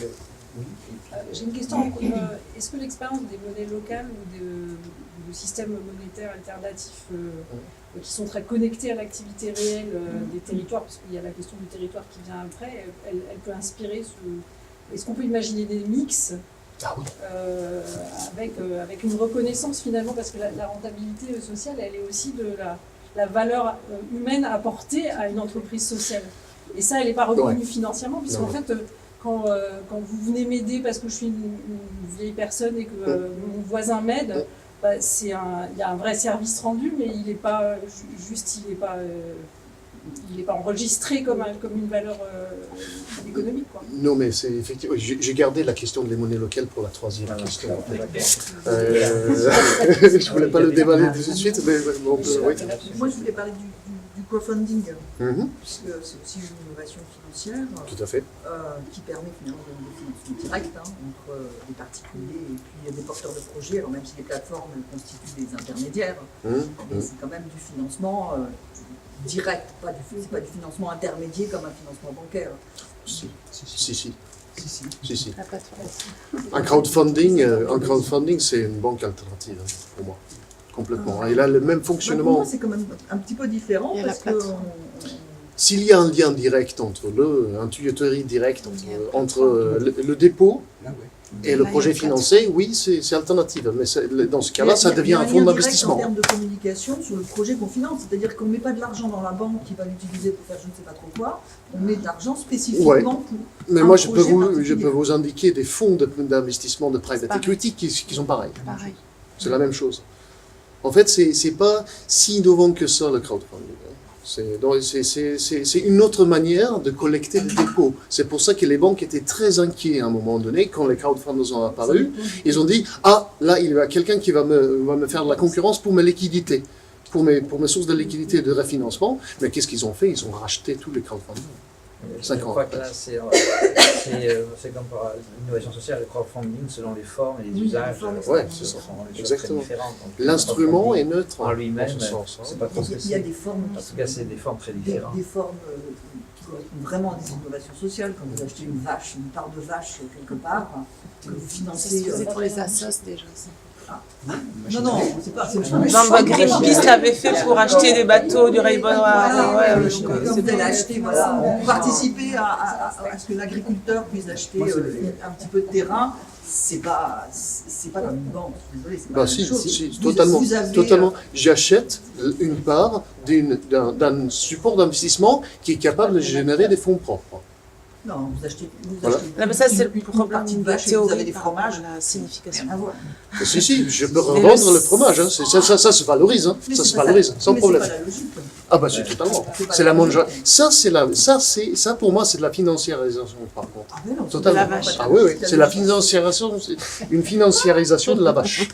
Oui. J'ai une question. Est-ce que l'expérience des monnaies locales ou de systèmes monétaires alternatifs qui sont très connectés à l'activité réelle des territoires, parce qu'il y a la question du territoire qui vient après, elle peut inspirer Est-ce qu'on peut imaginer des mix avec une reconnaissance finalement, parce que la rentabilité sociale, elle est aussi de la valeur humaine apportée à une entreprise sociale. Et ça, elle n'est pas reconnue financièrement, puisqu'en fait, quand vous venez m'aider parce que je suis une vieille personne et que mon voisin m'aide, il y a un vrai service rendu, mais il n'est pas enregistré comme une valeur économique, quoi. Non, mais c'est effectivement. J'ai gardé la question des monnaies locales pour la troisième question. Je ne voulais pas le déballer tout de suite, mais on peut. Oui. Moi, je voulais parler du crowdfunding, puisque c'est aussi une innovation financière. Tout à fait. Qui permet finalement des financements directs entre des particuliers et puis des porteurs de projets. Alors, même si les plateformes constituent des intermédiaires, mais c'est quand même du financement direct, c'est pas du financement intermédiaire comme un financement bancaire. Si. Un crowdfunding, c'est une banque alternative pour moi, complètement. Il a le même fonctionnement. Pour moi, c'est quand même un petit peu différent parce que s'il y a un lien direct entre un tuyauterie directe entre le dépôt et le projet financé, oui, c'est alternatif. Mais dans ce cas-là, ça devient un fonds d'investissement. En termes de communication sur le projet qu'on finance, c'est-à-dire qu'on ne met pas de l'argent dans la banque qui va l'utiliser pour faire je ne sais pas trop quoi, on met de l'argent spécifiquement pour. Mais moi, je peux vous indiquer des fonds d'investissement de private equity qui sont pareils. C'est la même chose. En fait, c'est pas si innovant que ça, le crowdfunding. C'est une autre manière de collecter des dépôts. C'est pour ça que les banques étaient très inquiets à un moment donné, quand les crowdfunders ont apparu. Ils ont dit, là, il y a quelqu'un qui va me faire de la concurrence pour mes liquidités, pour mes sources de liquidité et de refinancement. Mais qu'est-ce qu'ils ont fait? Ils ont racheté tous les crowdfunders. Je crois que là, c'est comme pour l'innovation sociale, le crowdfunding, selon les formes et les usages, c'est ça. Exactement. L'instrument est neutre en lui-même, c'est pas trop il y a des formes. En tout cas, c'est des formes très différentes. Des formes qui correspondent vraiment à des innovations sociales. Quand vous achetez une part de vache quelque part, que vous financez. C'est pour les assos déjà. Non, c'est pas. Greenpeace l'avait fait pour acheter des bateaux du Rainbow Noir. Vous allez acheter, participer à ce que l'agriculteur puisse acheter un petit peu de terrain. C'est pas comme une banque, désolé, c'est pas la même chose. Si, totalement. J'achète une part d'un support d'investissement qui est capable de générer des fonds propres. Non, vous achetez. Mais ça, c'est le problème de la théorie. Vous avez des fromages. La signification. Si, je peux revendre le fromage. Ça se valorise. Ça se valorise, sans problème. C'est pas la logique. Ah bah c'est totalement. C'est la mondiale. Ça pour moi c'est de la financiarisation par contre. Ah mais non, totalement. De la vache. Ah oui, c'est la financiarisation, une financiarisation de la vache.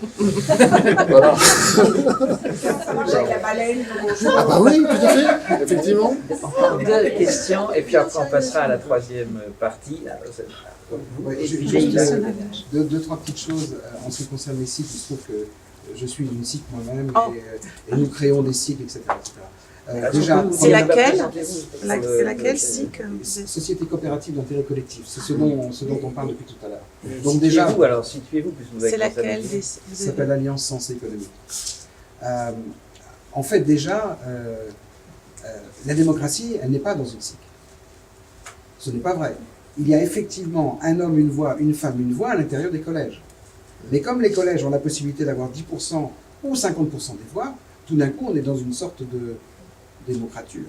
Voilà. Ça marche avec la baleine. Ah bah oui, tout à fait, effectivement. Encore deux questions, et puis après on passera à la troisième partie. Deux, trois petites choses en ce qui concerne les cycles. Il se trouve que je suis d'une cycle moi-même et nous créons des cycles, etc. Déjà, c'est laquelle C'est laquelle SIC? Société coopérative d'intérêt collectif. C'est ce dont on parle depuis tout à l'heure. Donc déjà, situez-vous puisque vous avez. C'est laquelle? Ça s'appelle Alliance Sensée Économique. En fait, déjà, la démocratie, elle n'est pas dans une SIC. Ce n'est pas vrai. Il y a effectivement un homme, une voix, une femme, une voix à l'intérieur des collèges. Mais comme les collèges ont la possibilité d'avoir 10% ou 50% des voix, tout d'un coup, on est dans une sorte de démocrature.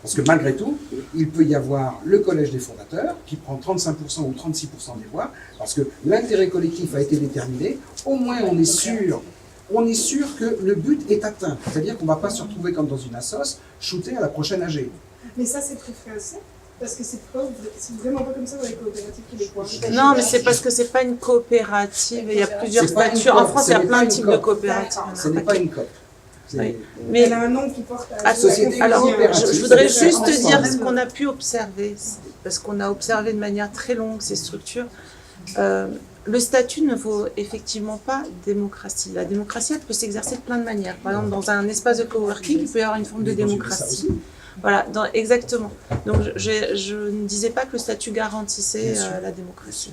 Parce que malgré tout, il peut y avoir le collège des fondateurs qui prend 35% ou 36% des voix, parce que l'intérêt collectif a été déterminé, au moins on est sûr que le but est atteint. C'est-à-dire qu'on ne va pas se retrouver comme dans une assoce, shooté à la prochaine AG. Mais ça, c'est très français. Parce que c'est vraiment pas comme ça dans les coopératives québécoises. Non, mais c'est parce que c'est pas une coopérative. Il y a plusieurs statuts. En France, il y a plein de types de coopératives. Ce n'est pas une COP. Mais elle a un nom qui porte à alors, je voudrais juste dire ce qu'on a pu observer, parce qu'on a observé de manière très longue ces structures. Le statut ne vaut effectivement pas démocratie. La démocratie, elle peut s'exercer de plein de manières. Par exemple, dans un espace de coworking, il peut y avoir une forme de démocratie. Voilà, exactement. Donc je ne disais pas que le statut garantissait la démocratie.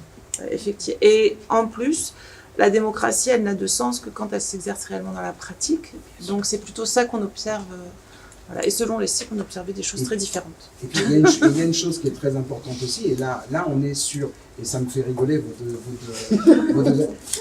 Effectivement. Et en plus, la démocratie, elle n'a de sens que quand elle s'exerce réellement dans la pratique. Donc c'est plutôt ça qu'on observe. Voilà. Et selon les cycles, on observait des choses très différentes. Et puis il y a une chose qui est très importante aussi, et là on est sur, et ça me fait rigoler,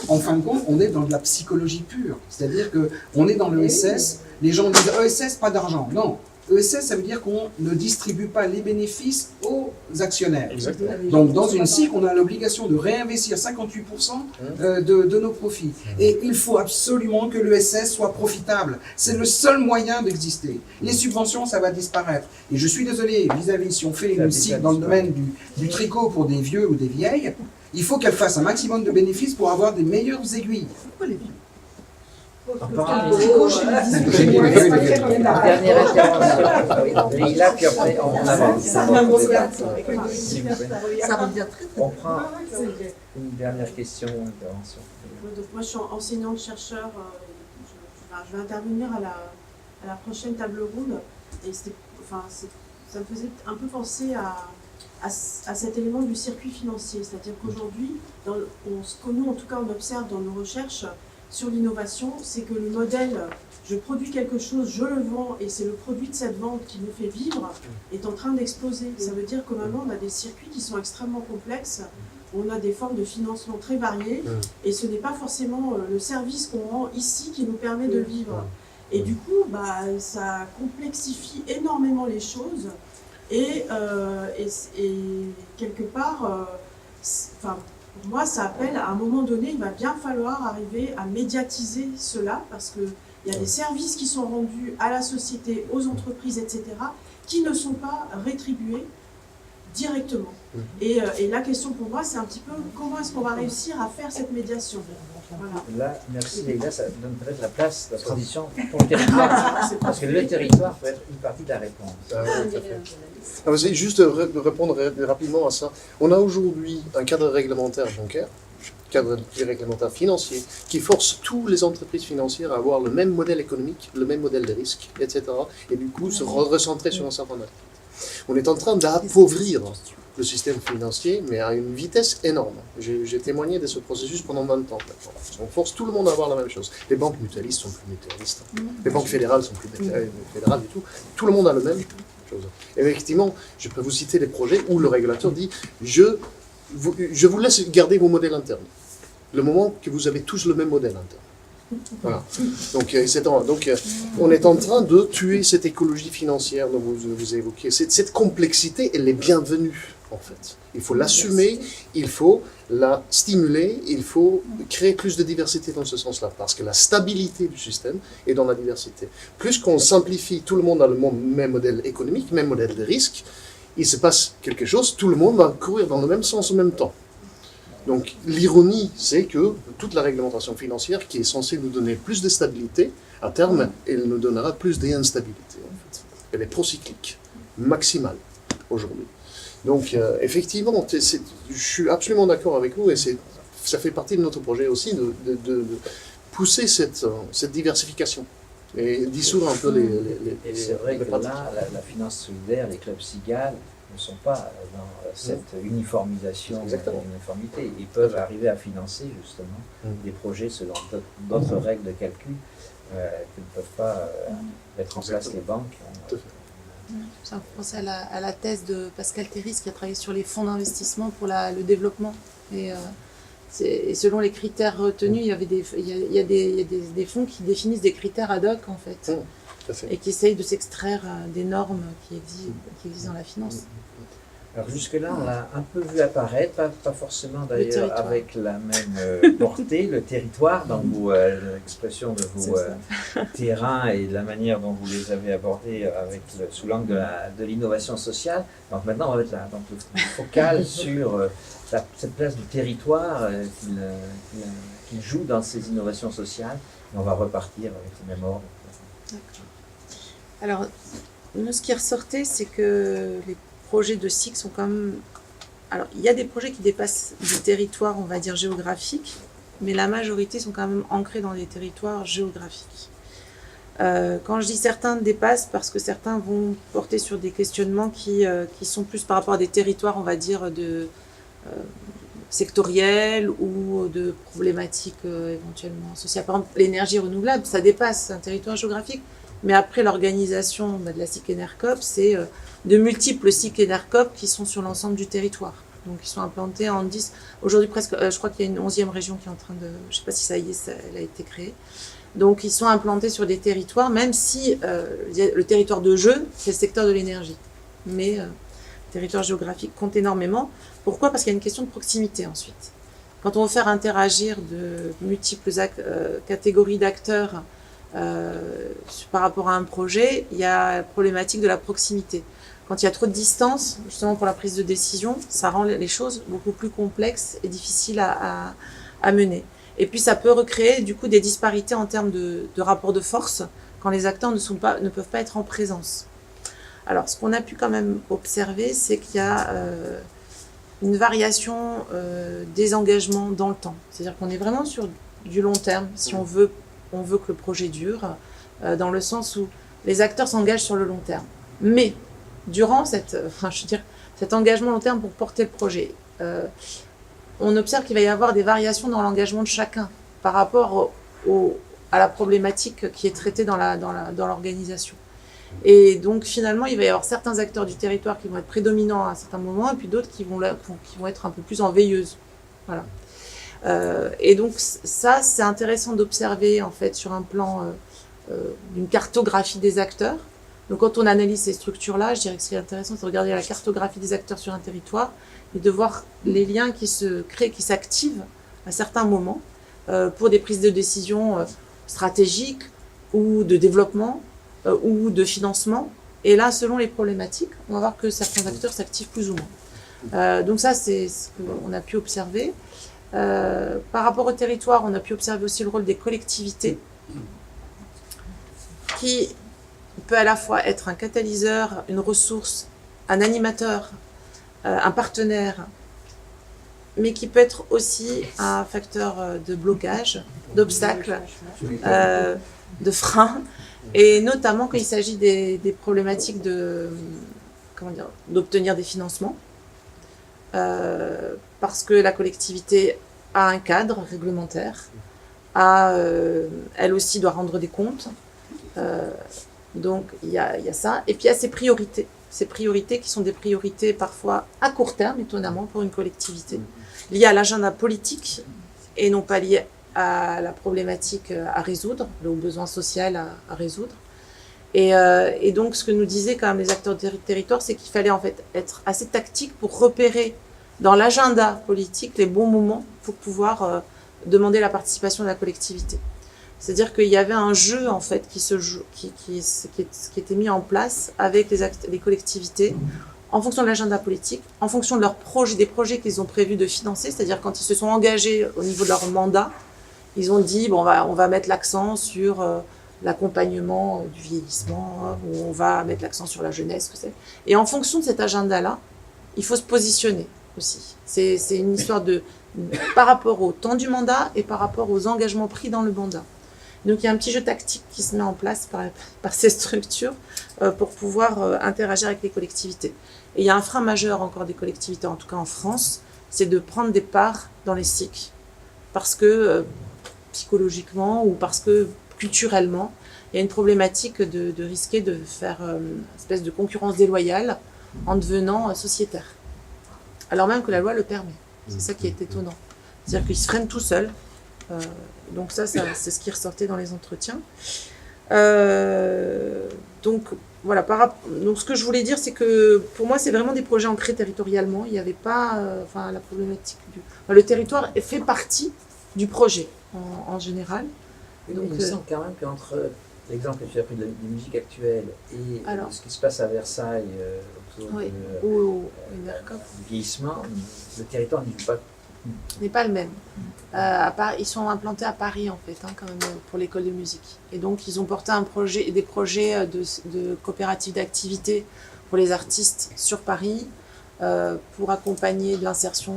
en fin de compte, on est dans de la psychologie pure. C'est-à-dire qu'on est dans l'ESS, les gens disent ESS, pas d'argent. Non, ESS, ça veut dire qu'on ne distribue pas les bénéfices aux actionnaires. Exactement. Donc dans une SIC, on a l'obligation de réinvestir 58% de nos profits. Et il faut absolument que l'ESS soit profitable. C'est le seul moyen d'exister. Les subventions, ça va disparaître. Et je suis désolé, vis-à-vis, si on fait une SIC dans le domaine du tricot pour des vieux ou des vieilles, il faut qu'elle fasse un maximum de bénéfices pour avoir des meilleures aiguilles. Pourquoi les vieux? Dernière intervention. Leïla, puis après on avance. Ça revient très On prend une dernière question, intervention. Donc moi je suis enseignante-chercheur, je vais intervenir à la prochaine table ronde et ça me faisait un peu penser à cet élément du circuit financier, c'est-à-dire qu'aujourd'hui, ce que nous en tout cas on observe dans nos recherches sur l'innovation, c'est que le modèle je produis quelque chose, je le vends et c'est le produit de cette vente qui me fait vivre est en train d'exploser. Ça veut dire que maintenant on a des circuits qui sont extrêmement complexes, on a des formes de financement très variées et ce n'est pas forcément le service qu'on rend ici qui nous permet de vivre. Et du coup, ça complexifie énormément les choses et quelque part, pour moi, ça appelle à un moment donné, il va bien falloir arriver à médiatiser cela parce qu'il y a des services qui sont rendus à la société, aux entreprises, etc., qui ne sont pas rétribués directement. Et la question pour moi, c'est un petit peu comment est-ce qu'on va réussir à faire cette médiation. Voilà. Là, merci Leïla, ça donne peut-être la place, la transition pour le territoire. Parce que le territoire peut être une partie de la réponse. C'est juste répondre rapidement à ça. On a aujourd'hui un cadre réglementaire bancaire, cadre réglementaire financier, qui force toutes les entreprises financières à avoir le même modèle économique, le même modèle de risque, etc. Et du coup, se recentrer sur un certain nombre. On est en train d'appauvrir le système financier, mais à une vitesse énorme. J'ai témoigné de ce processus pendant 20 ans maintenant. On force tout le monde à avoir la même chose. Les banques mutualistes sont plus mutualistes. Les banques fédérales sont plus fédérales du tout. Tout le monde a la même chose. Et effectivement, je peux vous citer des projets où le régulateur dit je vous laisse garder vos modèles internes. Le moment que vous avez tous le même modèle interne. Voilà. Donc, on est en train de tuer cette écologie financière dont vous évoquez. Cette complexité, elle est bienvenue, en fait. Il faut l'assumer, il faut la stimuler, il faut créer plus de diversité dans ce sens-là, parce que la stabilité du système est dans la diversité. Plus qu'on simplifie, tout le monde a le même modèle économique, même modèle de risque, il se passe quelque chose, tout le monde va courir dans le même sens en même temps. Donc l'ironie, c'est que toute la réglementation financière qui est censée nous donner plus de stabilité, à terme, elle nous donnera plus d'instabilité. En fait. Elle est procyclique, maximale, aujourd'hui. Donc effectivement, je suis absolument d'accord avec vous et ça fait partie de notre projet aussi de pousser cette diversification et dissoudre un peu les Et c'est vrai que là, la finance solidaire, les clubs SIGAL, ne sont pas dans cette uniformisation, uniformité. Ils peuvent arriver à financer justement des projets selon d'autres règles de calcul que ne peuvent pas mettre en place les banques. Ça me fait penser à la thèse de Pascal Théris qui a travaillé sur les fonds d'investissement pour le développement. Et selon les critères retenus, il y a des fonds qui définissent des critères ad hoc en fait. Et qui essayent de s'extraire des normes qui existent dans la finance. Alors jusque-là, on l'a un peu vu apparaître, pas forcément d'ailleurs avec la même portée, le territoire, dans l'expression de vos terrains et de la manière dont vous les avez abordés sous l'angle de l'innovation sociale. Donc maintenant, on va être là, donc le focal sur cette place du territoire qu'il joue dans ces innovations sociales. Et on va repartir avec le même ordre. D'accord. Alors, nous, ce qui ressortait, c'est que les projets de SIC sont quand même... Alors, il y a des projets qui dépassent des territoires, on va dire, géographiques, mais la majorité sont quand même ancrés dans des territoires géographiques. Quand je dis certains dépassent, parce que certains vont porter sur des questionnements qui sont plus par rapport à des territoires, on va dire, sectorielles ou de problématiques éventuellement sociales. Par exemple, l'énergie renouvelable, ça dépasse un territoire géographique, mais après l'organisation de la SIC Enercop, c'est de multiples SIC Enercop qui sont sur l'ensemble du territoire. Donc ils sont implantés en 10. Aujourd'hui, presque, je crois qu'il y a une 11e région qui est en train de... Je ne sais pas si ça y est, elle a été créée. Donc ils sont implantés sur des territoires, même si le territoire de jeu, c'est le secteur de l'énergie. Mais le territoire géographique compte énormément. Pourquoi ? Parce qu'il y a une question de proximité ensuite. Quand on veut faire interagir de multiples catégories d'acteurs par rapport à un projet, il y a la problématique de la proximité. Quand il y a trop de distance, justement pour la prise de décision, ça rend les choses beaucoup plus complexes et difficiles à mener. Et puis ça peut recréer du coup des disparités en termes de rapport de force quand les acteurs ne peuvent pas être en présence. Alors ce qu'on a pu quand même observer, c'est qu'il y a une variation des engagements dans le temps. C'est-à-dire qu'on est vraiment sur du long terme, si on veut que le projet dure, dans le sens où les acteurs s'engagent sur le long terme. Mais durant cet engagement long terme pour porter le projet, on observe qu'il va y avoir des variations dans l'engagement de chacun par rapport à la problématique qui est traitée dans l'organisation. Et donc finalement, il va y avoir certains acteurs du territoire qui vont être prédominants à un certain moment et puis d'autres qui vont être un peu plus en veilleuse. Voilà. Et donc ça, c'est intéressant d'observer en fait sur un plan d'une cartographie des acteurs. Donc quand on analyse ces structures-là, je dirais que ce qui est intéressant, c'est de regarder la cartographie des acteurs sur un territoire et de voir les liens qui se créent, qui s'activent à certains moments pour des prises de décision stratégiques ou de développement ou de financement. Et là, selon les problématiques, on va voir que certains acteurs s'activent plus ou moins. Donc ça, c'est ce qu'on a pu observer. Par rapport au territoire, on a pu observer aussi le rôle des collectivités qui peut à la fois être un catalyseur, une ressource, un animateur, un partenaire, mais qui peut être aussi un facteur de blocage, d'obstacle, de frein, et notamment quand il s'agit des problématiques d'obtenir des financements, parce que la collectivité a un cadre réglementaire, elle aussi doit rendre des comptes. Donc il y a ça, et puis il y a ces priorités qui sont des priorités parfois à court terme, étonnamment, pour une collectivité, liées à l'agenda politique et non pas liées à la problématique à résoudre, au besoin social à résoudre. Et donc ce que nous disaient quand même les acteurs du territoire, c'est qu'il fallait en fait être assez tactique pour repérer dans l'agenda politique les bons moments pour pouvoir demander la participation de la collectivité. C'est-à-dire qu'il y avait un jeu en fait qui était mis en place avec les collectivités en fonction de l'agenda politique, en fonction de leurs projets, des projets qu'ils ont prévu de financer. C'est-à-dire quand ils se sont engagés au niveau de leur mandat, ils ont dit bon, on va mettre l'accent sur l'accompagnement du vieillissement, ou on va mettre l'accent sur la jeunesse, que c'est. Et en fonction de cet agenda-là, il faut se positionner aussi. C'est une histoire par rapport au temps du mandat et par rapport aux engagements pris dans le mandat. Donc il y a un petit jeu tactique qui se met en place par ces structures pour pouvoir interagir avec les collectivités. Et il y a un frein majeur encore des collectivités, en tout cas en France, c'est de prendre des parts dans les SIC. Parce que psychologiquement ou parce que culturellement, il y a une problématique de risquer de faire une espèce de concurrence déloyale en devenant sociétaire. Alors même que la loi le permet. C'est ça qui est étonnant. C'est-à-dire qu'ils se freinent tout seuls. Donc ça c'est ce qui ressortait dans les entretiens. Donc voilà. Donc ce que je voulais dire, c'est que pour moi, c'est vraiment des projets ancrés territorialement. Il n'y avait pas, la problématique le territoire fait partie du projet en général. Donc, il me semble quand même qu'entre l'exemple que tu as pris des musiques actuelles et ce qui se passe à Versailles autour du vieillissement, le territoire n'est pas le même. Ils sont implantés à Paris en fait, quand même, pour l'école de musique. Et donc ils ont porté des projets de coopératives d'activité pour les artistes sur Paris, pour accompagner de l'insertion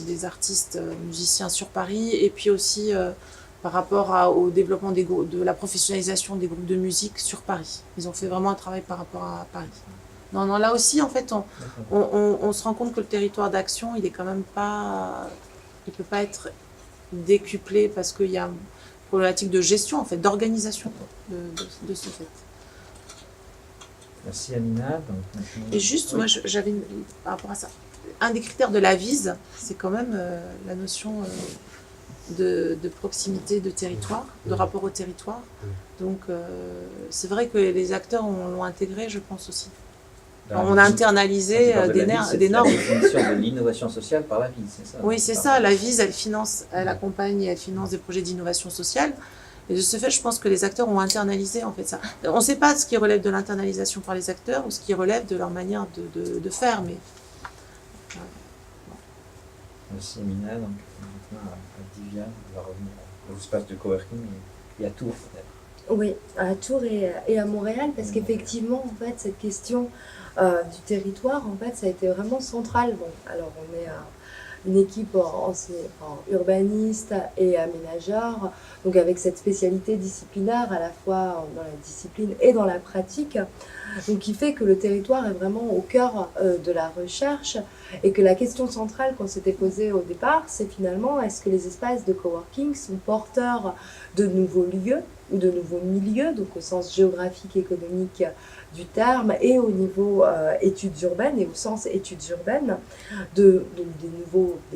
des artistes musiciens sur Paris, et puis aussi par rapport au développement de la professionnalisation des groupes de musique sur Paris. Ils ont fait vraiment un travail par rapport à Paris. Non, là aussi, en fait, on se rend compte que le territoire d'action, il est quand même pas... Il peut pas être décuplé parce qu'il y a une problématique de gestion, en fait, d'organisation de ce fait. Merci Amina. Et juste, moi, j'avais par rapport à ça, un des critères de la vise, c'est quand même la notion de proximité de territoire, de rapport au territoire. Donc, c'est vrai que les acteurs l'ont intégré, je pense aussi. On a internalisé des normes. La définition de l'innovation sociale par la vise, c'est ça? Oui, c'est ça. La vise, elle accompagne et elle finance des projets d'innovation sociale. Et de ce fait, je pense que les acteurs ont internalisé en fait ça. On ne sait pas ce qui relève de l'internalisation par les acteurs ou ce qui relève de leur manière de faire, mais... Merci Amina. Donc maintenant à Divya, on va revenir aux espaces de coworking et à Tours peut-être. Oui, à Tours et à Montréal, parce qu'effectivement, en fait, cette question du territoire, en fait, ça a été vraiment central. Bon, alors on est une équipe en urbaniste et aménageur, donc avec cette spécialité disciplinaire à la fois dans la discipline et dans la pratique, donc qui fait que le territoire est vraiment au cœur de la recherche et que la question centrale qu'on s'était posée au départ, c'est finalement est-ce que les espaces de coworking sont porteurs de nouveaux lieux ou de nouveaux milieux, donc au sens géographique, économique du terme, et au niveau études urbaines et au sens études urbaines, des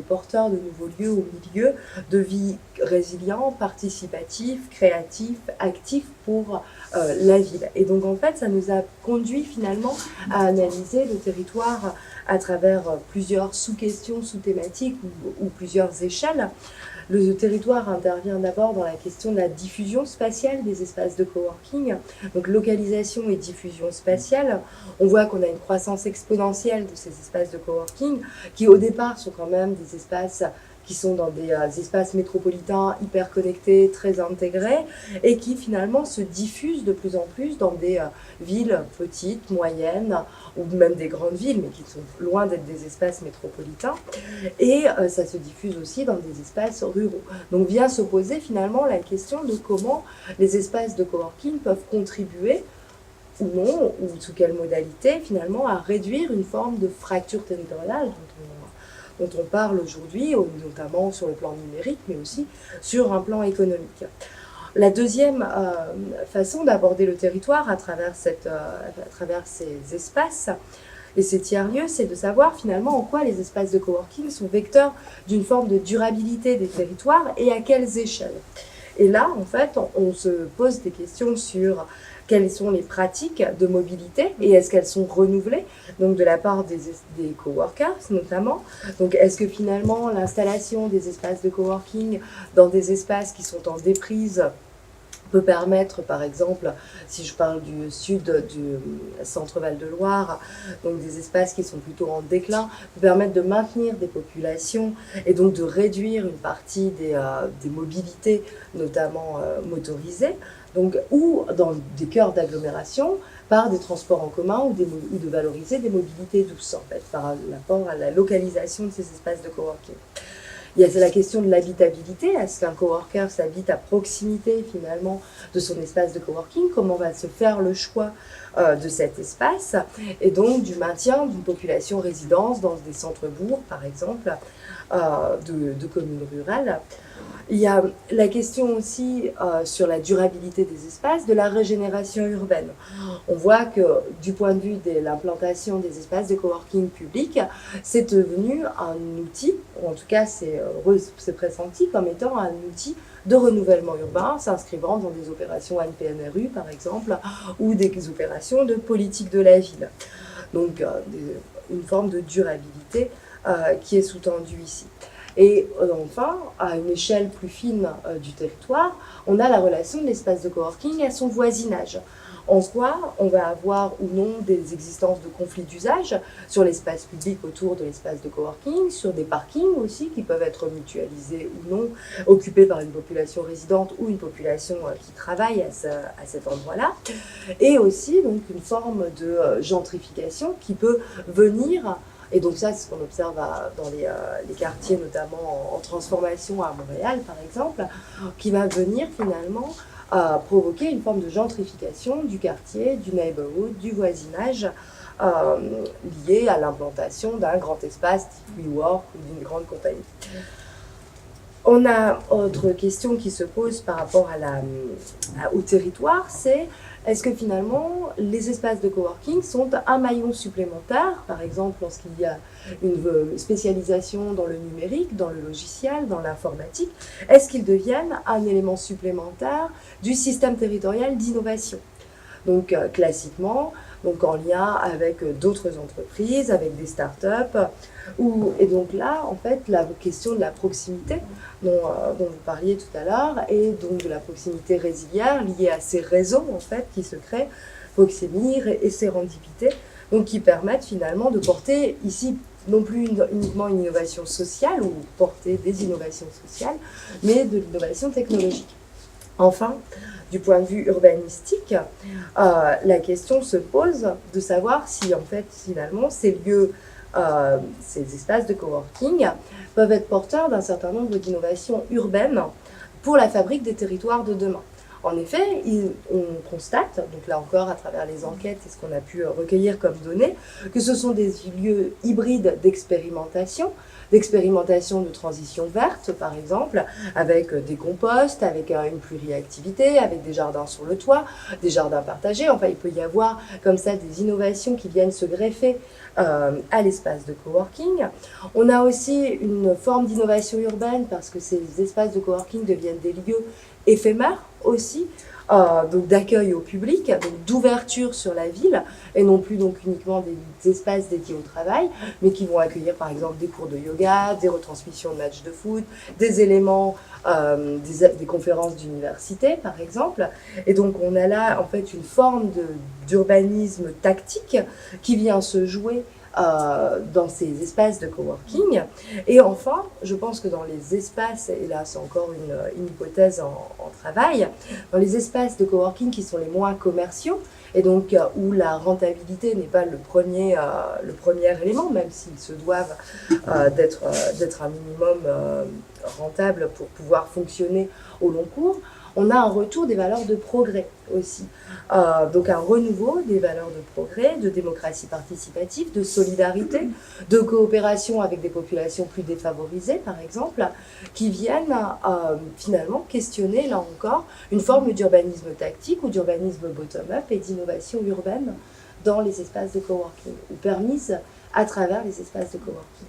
porteurs de nouveaux lieux ou milieux de vie résilients, participatifs, créatifs, actifs pour la ville. Et donc en fait, ça nous a conduit finalement à analyser le territoire à travers plusieurs sous-questions, sous-thématiques ou plusieurs échelles. Le territoire intervient d'abord dans la question de la diffusion spatiale des espaces de coworking, donc localisation et diffusion spatiale. On voit qu'on a une croissance exponentielle de ces espaces de coworking qui au départ sont quand même des espaces qui sont dans des espaces métropolitains hyper connectés, très intégrés, et qui finalement se diffusent de plus en plus dans des villes petites, moyennes, ou même des grandes villes, mais qui sont loin d'être des espaces métropolitains. Et ça se diffuse aussi dans des espaces ruraux. Donc vient se poser finalement la question de comment les espaces de coworking peuvent contribuer ou non, ou sous quelle modalité, finalement, à réduire une forme de fracture territoriale dont on parle aujourd'hui, notamment sur le plan numérique, mais aussi sur un plan économique. La deuxième façon d'aborder le territoire à travers ces espaces et ces tiers-lieux, c'est de savoir finalement en quoi les espaces de coworking sont vecteurs d'une forme de durabilité des territoires et à quelles échelles. Et là, en fait, on se pose des questions sur quelles sont les pratiques de mobilité et est-ce qu'elles sont renouvelées, donc de la part des coworkers notamment. Donc est-ce que finalement l'installation des espaces de coworking dans des espaces qui sont en déprise peut permettre, par exemple, si je parle du sud du centre Val-de-Loire, donc des espaces qui sont plutôt en déclin, peut permettre de maintenir des populations et donc de réduire une partie des mobilités, notamment motorisées, donc, ou dans des cœurs d'agglomération, par des transports en commun ou de valoriser des mobilités douces, en fait, par rapport à la localisation de ces espaces de coworking. Il y a la question de l'habitabilité. Est-ce qu'un coworker s'habite à proximité finalement de son espace de coworking? Comment va se faire le choix de cet espace? Et donc du maintien d'une population résidence dans des centres-bourgs, par exemple, de communes rurales. Il y a la question aussi sur la durabilité des espaces, de la régénération urbaine. On voit que du point de vue de l'implantation des espaces de coworking publics, c'est devenu un outil, ou en tout cas c'est pressenti comme étant un outil de renouvellement urbain, s'inscrivant dans des opérations ANPNRU par exemple, ou des opérations de politique de la ville. Donc une forme de durabilité qui est sous-tendue ici. Et enfin, à une échelle plus fine du territoire, on a la relation de l'espace de coworking à son voisinage. En quoi on va avoir ou non des existences de conflits d'usage sur l'espace public autour de l'espace de coworking, sur des parkings aussi qui peuvent être mutualisés ou non, occupés par une population résidente ou une population qui travaille à cet endroit-là. Et aussi donc une forme de gentrification qui peut venir Et donc ça, c'est ce qu'on observe dans les quartiers, notamment en transformation à Montréal, par exemple, qui va venir finalement provoquer une forme de gentrification du quartier, du neighborhood, du voisinage, lié à l'implantation d'un grand espace type WeWork ou d'une grande compagnie. On a autre question qui se pose par rapport au territoire, c'est est-ce que finalement les espaces de coworking sont un maillon supplémentaire, par exemple lorsqu'il y a une spécialisation dans le numérique, dans le logiciel, dans l'informatique, est-ce qu'ils deviennent un élément supplémentaire du système territorial d'innovation? Donc classiquement, donc en lien avec d'autres entreprises, avec des startups, et donc là, en fait, la question de la proximité dont vous parliez tout à l'heure, et donc de la proximité résiliaire liée à ces réseaux, en fait, qui se créent, Proxémie et Sérendipité, donc qui permettent finalement de porter ici non plus uniquement une innovation sociale, ou porter des innovations sociales, mais de l'innovation technologique. Enfin, du point de vue urbanistique, la question se pose de savoir si, en fait, finalement, ces lieux, ces espaces de coworking peuvent être porteurs d'un certain nombre d'innovations urbaines pour la fabrique des territoires de demain. En effet, on constate, donc là encore à travers les enquêtes et ce qu'on a pu recueillir comme données, que ce sont des lieux hybrides d'expérimentation de transition verte, par exemple, avec des composts, avec une pluriactivité, avec des jardins sur le toit, des jardins partagés. Enfin, il peut y avoir comme ça des innovations qui viennent se greffer à l'espace de coworking. On a aussi une forme d'innovation urbaine parce que ces espaces de coworking deviennent des lieux éphémères aussi, donc d'accueil au public, donc d'ouverture sur la ville, et non plus donc uniquement des espaces dédiés au travail, mais qui vont accueillir par exemple des cours de yoga, des retransmissions de matchs de foot, des éléments, des conférences d'université par exemple. Et donc on a là en fait une forme d'urbanisme tactique qui vient se jouer dans ces espaces de coworking. Et enfin, je pense que dans les espaces, et là c'est encore une hypothèse en travail, dans les espaces de coworking qui sont les moins commerciaux, et donc où la rentabilité n'est pas le premier élément, même s'ils se doivent d'être un minimum rentable pour pouvoir fonctionner au long cours, on a un retour des valeurs de progrès aussi. Donc un renouveau des valeurs de progrès, de démocratie participative, de solidarité, de coopération avec des populations plus défavorisées, par exemple, qui viennent finalement questionner, là encore, une forme d'urbanisme tactique ou d'urbanisme bottom-up et d'innovation urbaine dans les espaces de coworking, ou permise à travers les espaces de coworking.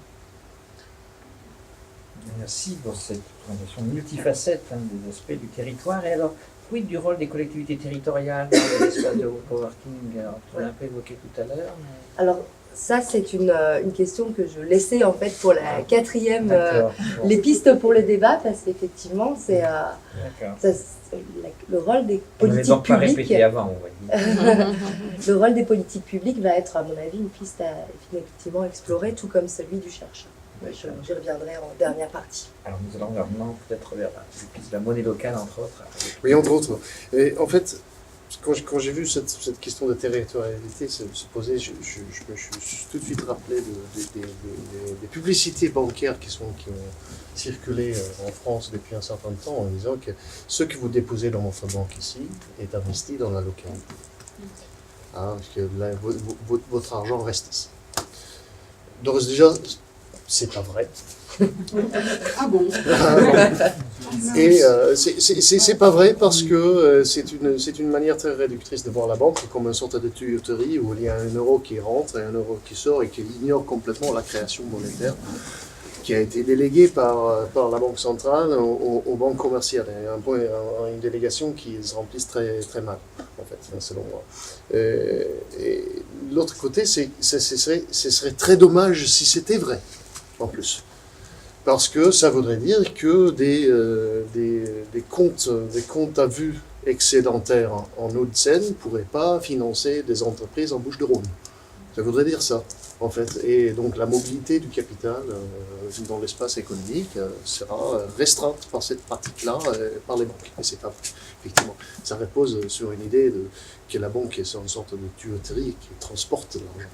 Merci pour cette présentation multifacette des aspects du territoire. Et alors, quid du rôle des collectivités territoriales dans les espaces de coworking? On l'a un peu évoqué tout à l'heure. Mais... Alors, ça, c'est une question que je laissais en fait pour la quatrième, les pistes pour le débat, parce qu'effectivement, c'est le rôle des politiques publiques. On ne pas répété avant, on va dire. Le rôle des politiques publiques va être, à mon avis, une piste à effectivement explorer, tout comme celui du chercheur. J'y reviendrai en dernière partie. Alors nous allons maintenant peut-être vers la monnaie locale, entre autres. Oui, entre autres. Et en fait, quand j'ai vu cette question de territorialité se poser, je me suis tout de suite rappelé des publicités bancaires qui ont circulé en France depuis un certain temps en disant que ce que vous déposez dans votre banque ici est investi dans la localité. Parce que là, votre argent reste ici. Donc déjà, c'est pas vrai. Ah bon? Et c'est pas vrai parce que c'est une manière très réductrice de voir la banque comme une sorte de tuyauterie où il y a un euro qui rentre et un euro qui sort et qui ignore complètement la création monétaire qui a été déléguée par la Banque centrale aux banques commerciales. Et une délégation qui se remplissent très, très mal, en fait, selon moi. Et l'autre côté, ce serait très dommage si c'était vrai, en plus. Parce que ça voudrait dire que des comptes à vue excédentaires en Hauts-de-Seine ne pourraient pas financer des entreprises en Bouches-du-Rhône. Ça voudrait dire ça, en fait. Et donc la mobilité du capital dans l'espace économique sera restreinte par cette pratique-là, par les banques. Et c'est pas vrai, effectivement. Ça repose sur une idée que la banque est une sorte de tuyauterie qui transporte l'argent.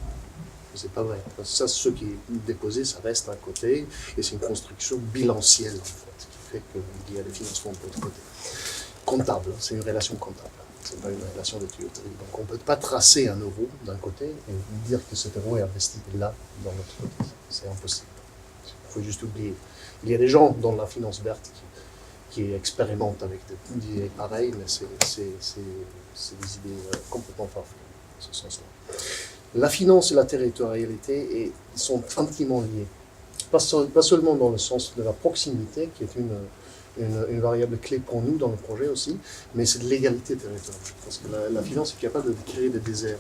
C'est pas vrai. Parce que ça, ce qui est déposé, ça reste à côté, et c'est une construction bilancielle, en fait, qui fait qu'il y a des financements de l'autre côté. Comptable, c'est une relation comptable. C'est pas une relation de tuyauterie. Donc on ne peut pas tracer un euro d'un côté et dire que cet euro est investi là, dans l'autre côté. C'est impossible. Il faut juste oublier. Il y a des gens dans la finance verte qui expérimentent avec des idées pareilles, mais c'est des idées complètement farfelues, dans ce sens-là. La finance et la territorialité sont intimement liées. Pas seulement dans le sens de la proximité, qui est une variable clé pour nous dans le projet aussi, mais c'est de l'égalité territoriale. Parce que la finance est capable de créer des déserts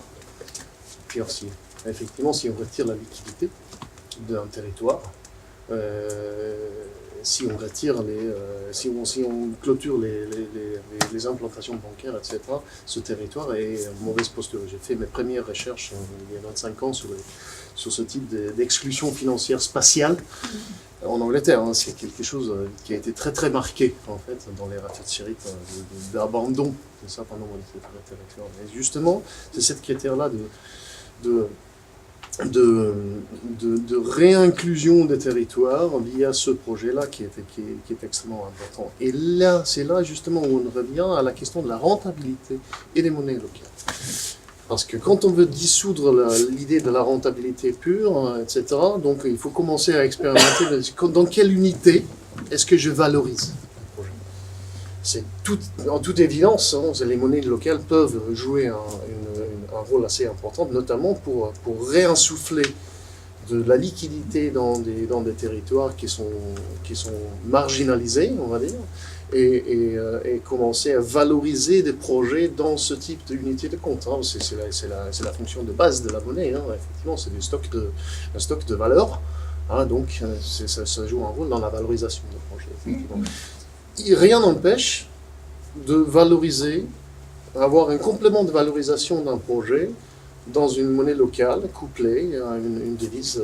financiers. Effectivement, si on retire la liquidité d'un territoire, si on retire si on clôture les implantations bancaires, etc., ce territoire est en mauvaise posture. J'ai fait mes premières recherches il y a 25 ans sur ce type d'exclusion financière spatiale en Angleterre. Hein. C'est quelque chose qui a été très très marqué en fait dans les raffineries chérites d'abandon de certains nombres de territoires. Et justement, c'est cette critère-là de réinclusion des territoires via ce projet-là qui est extrêmement important. Et là, c'est là justement où on revient à la question de la rentabilité et des monnaies locales. Parce que quand on veut dissoudre l'idée de la rentabilité pure, etc., donc il faut commencer à expérimenter dans quelle unité est-ce que je valorise le projet. C'est en toute évidence, hein, les monnaies locales peuvent jouer un rôle assez important, notamment pour réinsuffler de la liquidité dans des territoires qui sont marginalisés, on va dire, et commencer à valoriser des projets dans ce type d'unité de compte. Hein. C'est la fonction de base de la monnaie, hein. Effectivement, c'est un stock de valeur, hein, donc ça joue un rôle dans la valorisation des projets. Effectivement. Rien n'empêche de valoriser, avoir un complément de valorisation d'un projet dans une monnaie locale couplée à une devise,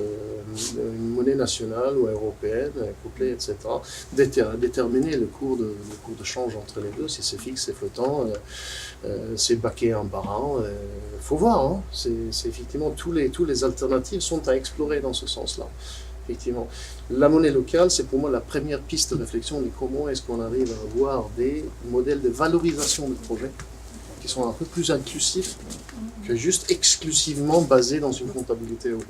une monnaie nationale ou européenne, couplée, etc. Déterminer le cours de change entre les deux, si c'est fixe, c'est flottant, c'est baqué un par un. Faut voir, hein. C'est effectivement tous les alternatives sont à explorer dans ce sens-là. Effectivement. La monnaie locale, c'est pour moi la première piste de réflexion de comment est-ce qu'on arrive à avoir des modèles de valorisation de projets qui sont un peu plus inclusifs que juste exclusivement basés dans une comptabilité euro.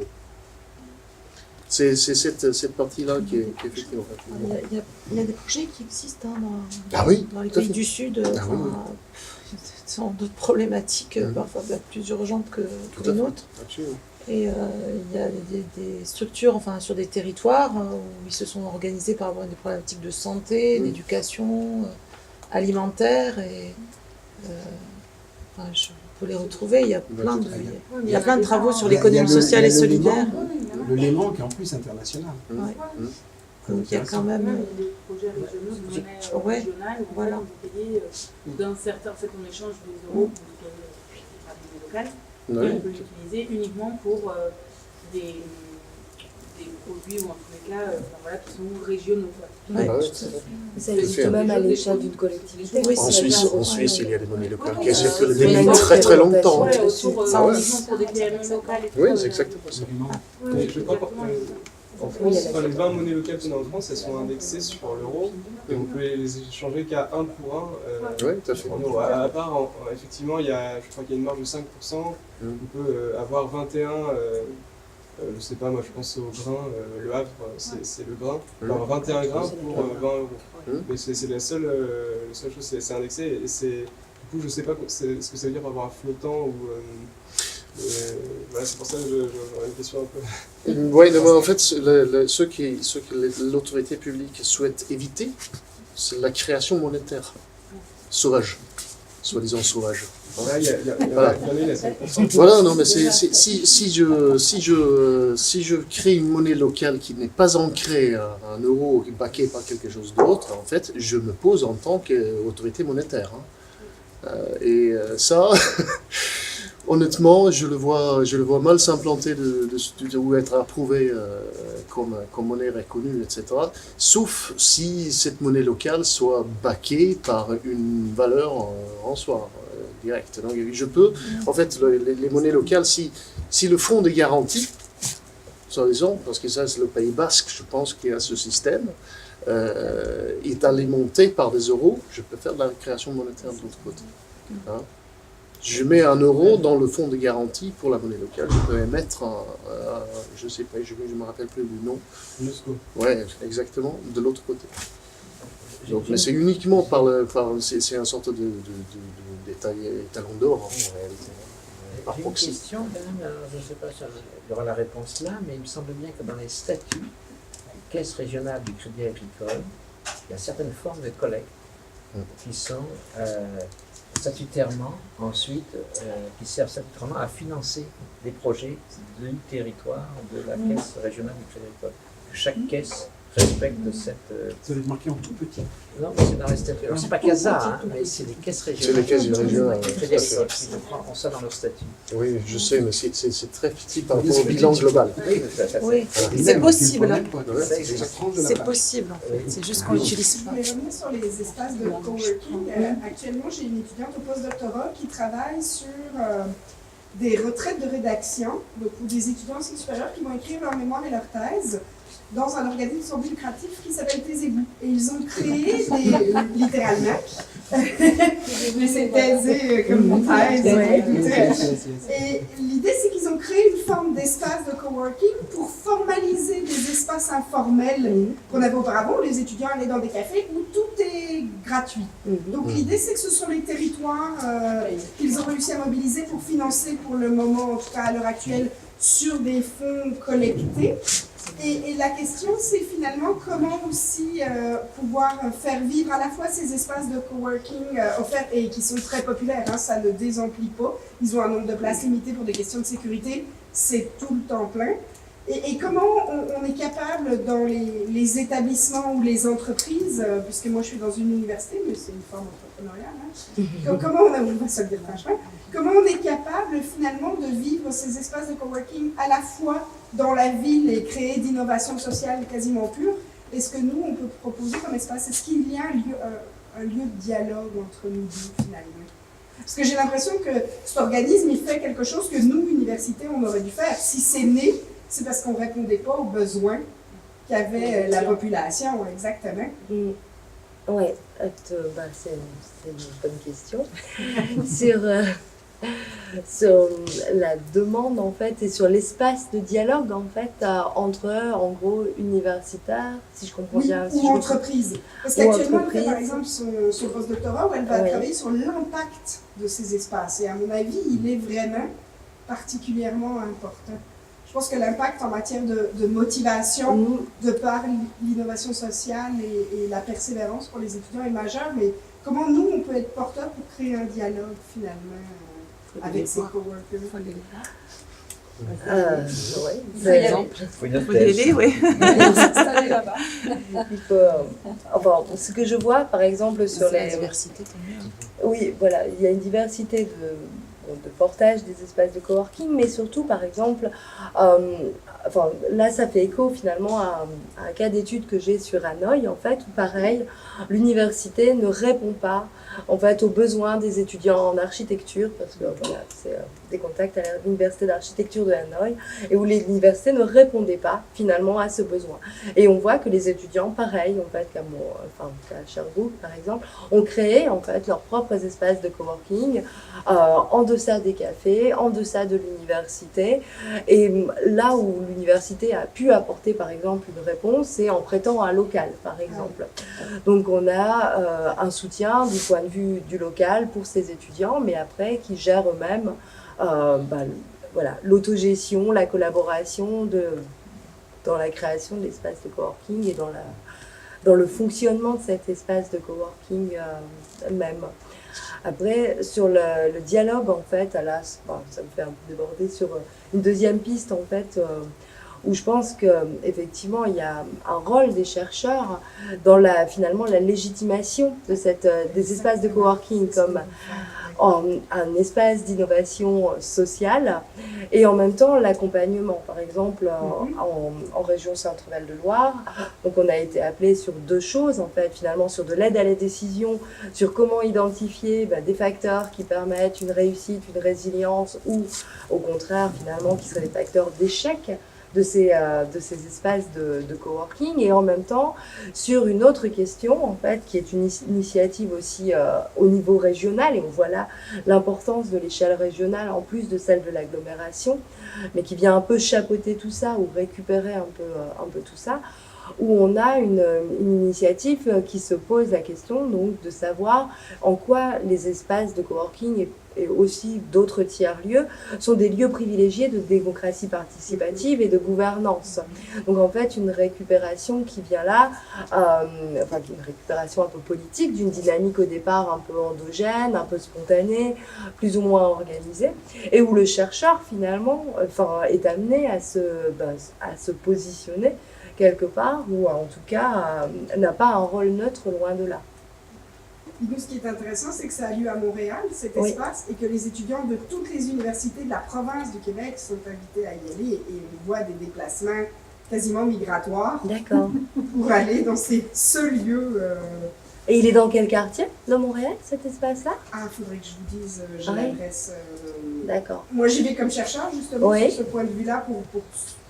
C'est cette partie-là qui est effectivement. Il y a des projets qui existent hein, dans les pays du Sud. Sans d'autres problématiques parfois plus urgentes que les nôtres. Absolument. Et il y a des structures, enfin sur des territoires où ils se sont organisés par rapport à des problématiques de santé, d'éducation, alimentaire. Et je peux les retrouver. Il y a plein de travaux sur l'économie sociale et solidaire. Le Léman qui est en plus international. Ouais. Donc il y a quand même des projets régionaux de monnaie régionale où on est payé d'un certain, en fait on échange des euros pour des locales et on peut l'utiliser uniquement pour des produits ou en tous les cas qui sont régionaux. Ça existe même à l'échelle d'une collectivité. Oui, en Suisse, il y a des monnaies locales qui circulent depuis très très longtemps. Uniquement pour des PME locales. Oui, c'est exactement ça. En France, les 20 monnaies locales qu'on a en France, elles sont indexées sur l'euro et on peut les échanger qu'à 1 pour 1 oui, tout à fait. en euros. À part, effectivement, je crois qu'il y a une marge de 5%, on peut avoir 21, je sais pas, moi je pense au grain, le Havre, c'est le grain, alors 21 grains pour 20 euros. Mais c'est la seule chose, c'est indexé et c'est, du coup je sais pas ce que ça veut dire par rapport à flottant ou... voilà, c'est pour ça que j'aurais une question un peu. Oui, en fait, ce que l'autorité publique souhaite éviter, c'est la création monétaire sauvage, soi-disant sauvage. Là, il y en a une à 5%. Voilà, non, mais si je crée une monnaie locale qui n'est pas ancrée à un euro baqué par quelque chose d'autre, en fait, je me pose en tant qu'autorité monétaire. Hein. Et ça. Honnêtement, je le vois mal s'implanter ou être approuvé comme monnaie reconnue, etc. Sauf si cette monnaie locale soit backée par une valeur en soi, directe. Donc je peux, en fait, les monnaies locales, si le fonds de garantie raison, parce que ça c'est le Pays Basque, je pense, qui a ce système, est alimenté par des euros, je peux faire de la création monétaire de l'autre côté. Hein. Je mets un euro dans le fonds de garantie pour la monnaie locale, je peux émettre je ne sais pas, je ne me rappelle plus du nom. Oui, exactement, de l'autre côté. Donc, mais c'est uniquement par c'est une sorte d'étalon d'or en réalité. J'ai une question quand même, je ne sais pas si il y aura la réponse là, mais il me semble bien que dans les statuts Caisse régionale du Crédit Agricole, il y a certaines formes de collecte qui sont statutairement, ensuite, qui servent statutairement à financer des projets du territoire de la Caisse régionale du Crédit Agricole. Chaque caisse respecte cette... Ça va être marqué en tout petit. Non, mais c'est dans les statuts. Alors, c'est pas CASA, hein, mais c'est les caisses régionales. C'est les caisses régionales. Ils ont ça dans leur statut. Oui, je sais, mais c'est très petit par rapport au bilan global. Oui, c'est possible. C'est C'est possible, en fait. C'est juste qu'on l'utilise pas. Je vais revenir sur les espaces de coworking. Actuellement, j'ai une étudiante au postdoctorat qui travaille sur des retraites de rédaction, donc pour des étudiants en cycle supérieur qui vont écrire leur mémoire et leur thèse dans un organisme sans but lucratif qui s'appelle Taisez-vous. Et ils ont créé littéralement, mais c'est taisé comme mon thèse. Et l'idée, c'est qu'ils ont créé une forme d'espace de coworking pour formaliser des espaces informels qu'on avait auparavant, où les étudiants allaient dans des cafés où tout est gratuit. Donc l'idée, c'est que ce sont les territoires qu'ils ont réussi à mobiliser pour financer pour le moment, en tout cas à l'heure actuelle, sur des fonds collectés. Et la question, c'est finalement comment aussi pouvoir faire vivre à la fois ces espaces de coworking offerts et qui sont très populaires, hein, ça ne désemplit pas. Ils ont un nombre de places limité pour des questions de sécurité, c'est tout le temps plein. Et comment on est capable dans les établissements ou les entreprises, puisque moi je suis dans une université, mais c'est une forme entrepreneuriale, hein, comment on va se le dire franchement, comment on est capable finalement de vivre ces espaces de coworking à la fois dans la ville et créer d'innovation sociale quasiment pure. Est-ce que nous, on peut proposer comme espace, est-ce qu'il y a un lieu de dialogue entre nous deux finalement? Parce que j'ai l'impression que cet organisme, il fait quelque chose que nous, université, on aurait dû faire. Si c'est né, c'est parce qu'on ne répondait pas aux besoins qu'avait la population, exactement. Oui, c'est une bonne question. Sur la demande, en fait, et sur l'espace de dialogue, en fait, entre, en gros, universitaires, si je comprends bien. Ou entreprises. Parce qu'actuellement, elle fait, par exemple, son postdoctorat où elle va travailler sur l'impact de ces espaces. Et à mon avis, il est vraiment particulièrement important. Je pense que l'impact en matière de motivation, de par l'innovation sociale et la persévérance pour les étudiants est majeur, mais comment nous, on peut être porteur pour créer un dialogue finalement avec ces coworkers? Par exemple, il faut y aller, oui. Il faut, enfin, ce que je vois, par exemple, sur les... La diversité, tant mieux. Oui, voilà, il y a une diversité de portage des espaces de coworking, mais surtout, par exemple, enfin, là, ça fait écho finalement à un cas d'étude que j'ai sur Hanoï, en fait, où pareil, l'université ne répond pas en fait aux besoins des étudiants en architecture, parce que voilà, c'est des contacts à l'université d'architecture de Hanoï, et où l'université ne répondait pas finalement à ce besoin. Et on voit que les étudiants, pareil, en fait, qu'à Sherbrooke par exemple, ont créé en fait leurs propres espaces de coworking en deçà des cafés, en deçà de l'université, et là où l'université a pu apporter par exemple une réponse, c'est en prêtant un local par exemple. Donc on a un soutien du point de vue du local pour ces étudiants, mais après qui gèrent eux-mêmes voilà, l'autogestion, la collaboration dans la création de l'espace de coworking et dans le fonctionnement de cet espace de coworking même. Après, sur le dialogue, en fait, ça me fait un peu déborder sur une deuxième piste, en fait, où je pense qu'effectivement, il y a un rôle des chercheurs dans finalement la légitimation de des espaces de coworking comme un espace d'innovation sociale et en même temps l'accompagnement. Par exemple, en région Centre-Val de Loire, donc on a été appelé sur deux choses, en fait, finalement, sur de l'aide à la décision, sur comment identifier des facteurs qui permettent une réussite, une résilience ou au contraire, finalement, qui seraient des facteurs d'échec de ces espaces de coworking, et en même temps sur une autre question en fait qui est une initiative aussi au niveau régional, et on voit là l'importance de l'échelle régionale en plus de celle de l'agglomération, mais qui vient un peu chapeauter tout ça ou récupérer un peu tout ça, où on a une initiative qui se pose la question donc de savoir en quoi les espaces de coworking et aussi d'autres tiers-lieux sont des lieux privilégiés de démocratie participative et de gouvernance. Donc en fait, une récupération qui vient là, une récupération un peu politique d'une dynamique au départ un peu endogène, un peu spontanée, plus ou moins organisée, et où le chercheur finalement est amené à se positionner quelque part, ou en tout cas n'a pas un rôle neutre, loin de là. Nous, ce qui est intéressant, c'est que ça a lieu à Montréal, cet espace, et que les étudiants de toutes les universités de la province du Québec sont invités à y aller, et on voit des déplacements quasiment migratoires pour aller dans ce lieu. Et il est dans quel quartier de Montréal, cet espace-là? Ah, il faudrait que je vous dise, j'ai l'adresse. D'accord. Moi, j'y vais comme chercheur, justement, sur ce point de vue-là, pour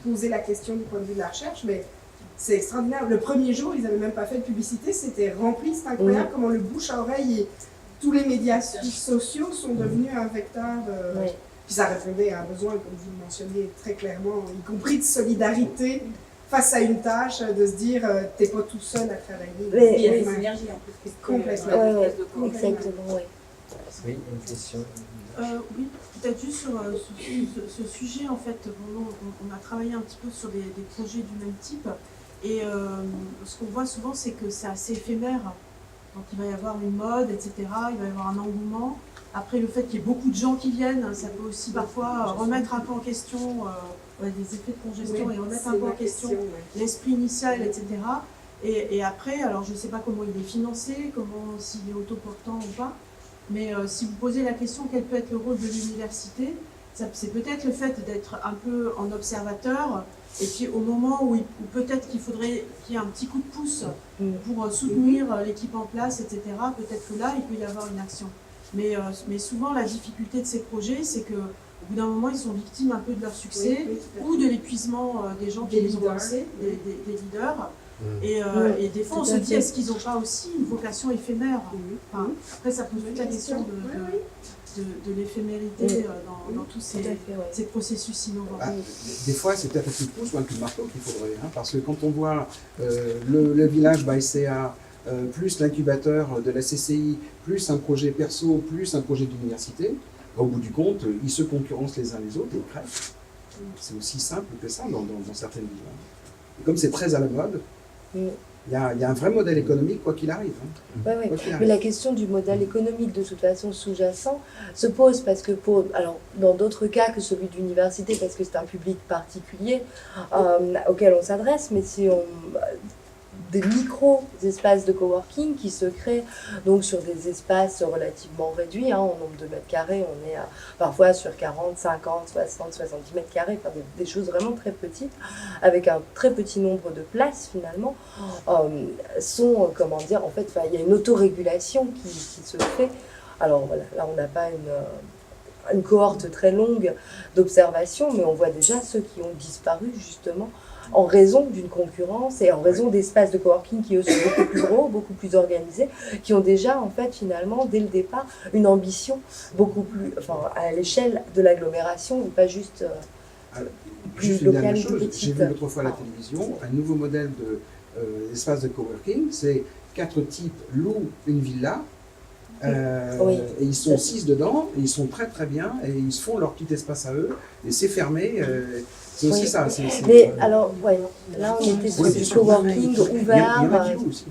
poser la question du point de vue de la recherche, mais c'est extraordinaire. Le premier jour, ils n'avaient même pas fait de publicité, c'était rempli, c'est incroyable comment le bouche à oreille et tous les médias sociaux sont devenus un vecteur. Puis ça répondait à un besoin, comme vous le mentionniez très clairement, y compris de solidarité face à une tâche, de se dire t'es pas tout seul à travailler. Il y a des synergies en plus. Complètement. Exactement, oui. Oui, une question. Oui, peut-être juste sur ce sujet, en fait, on a travaillé un petit peu sur des projets du même type. Et ce qu'on voit souvent, c'est que c'est assez éphémère. Donc il va y avoir une mode, etc. Il va y avoir un engouement. Après, le fait qu'il y ait beaucoup de gens qui viennent, ça peut aussi parfois remettre un peu en question des effets de congestion, et remettre un peu en question l'esprit initial, etc. Et après, alors je ne sais pas comment il est financé, s'il est autoportant ou pas, mais si vous posez la question quel peut être le rôle de l'université, c'est peut-être le fait d'être un peu en observateur, et puis au moment où peut-être qu'il faudrait qu'il y ait un petit coup de pouce pour soutenir l'équipe en place, etc., peut-être que là, il peut y avoir une action. Mais souvent, la difficulté de ces projets, c'est qu'au bout d'un moment, ils sont victimes un peu de leur succès ou de l'épuisement des gens qui les ont lancés, des leaders. Et des fois, on se dit, est-ce qu'ils n'ont pas aussi une vocation éphémère? Après, ça pose toute la question de l'éphémérité dans tous ces processus innovants. Des fois, c'est peut-être un coup de pouce ou un coup de marteau qu'il faudrait, parce que quand on voit le village by CA, plus l'incubateur de la CCI, plus un projet perso, plus un projet d'université, au bout du compte, ils se concurrencent les uns les autres et ils crèvent. C'est aussi simple que ça dans certaines villes. Et comme c'est très à la mode, il y a un vrai modèle économique, quoi qu'il arrive. Mais la question du modèle économique, de toute façon sous-jacent, se pose parce que dans d'autres cas que celui d'université, parce que c'est un public particulier auquel on s'adresse, mais si on... des micro-espaces de coworking qui se créent donc sur des espaces relativement réduits, en nombre de mètres carrés, on est parfois sur 40, 50, 60, 70 mètres carrés, des choses vraiment très petites, avec un très petit nombre de places finalement, sont, en fait, il y a une autorégulation qui se fait. Alors voilà, là on n'a pas une cohorte très longue d'observation, mais on voit déjà ceux qui ont disparu justement en raison d'une concurrence et en raison d'espaces de coworking qui eux sont beaucoup plus gros, beaucoup plus organisés, qui ont déjà en fait finalement dès le départ une ambition beaucoup plus, à l'échelle de l'agglomération et pas juste plus locale ou petite. J'ai vu l'autre fois à la télévision un nouveau modèle d'espace de coworking, c'est 4 types louent une villa. Et ils sont 6 dedans, et ils sont très très bien, et ils se font leur petit espace à eux, et c'est fermé. C'est aussi ça. Mais alors, là on était sur du coworking ouvert. Il y en a qui jouent aussi.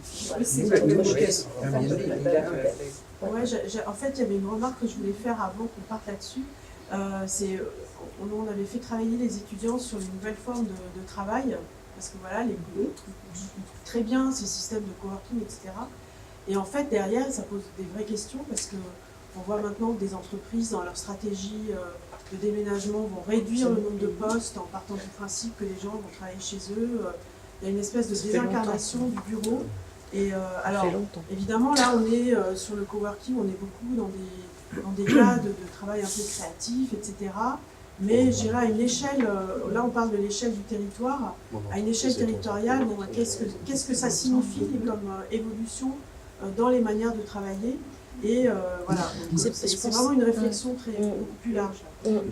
En fait, il y avait une remarque que je voulais faire avant qu'on parte là-dessus. On avait fait travailler les étudiants sur une nouvelle forme de travail, parce que voilà, les boulots trouvent très bien ces systèmes de coworking, etc. Et en fait, derrière, ça pose des vraies questions, parce qu'on voit maintenant que des entreprises, dans leur stratégie de déménagement, vont réduire le nombre de postes en partant du principe que les gens vont travailler chez eux. Il y a une espèce de désincarnation du bureau. Et alors, évidemment, là, on est sur le coworking, on est beaucoup dans des cas de travail un peu créatif, etc. mais je dirais à une échelle, là on parle de l'échelle du territoire, à une échelle territoriale, bon, qu'est-ce que ça signifie comme évolution dans les manières de travailler. Et voilà, c'est vraiment une réflexion beaucoup plus large.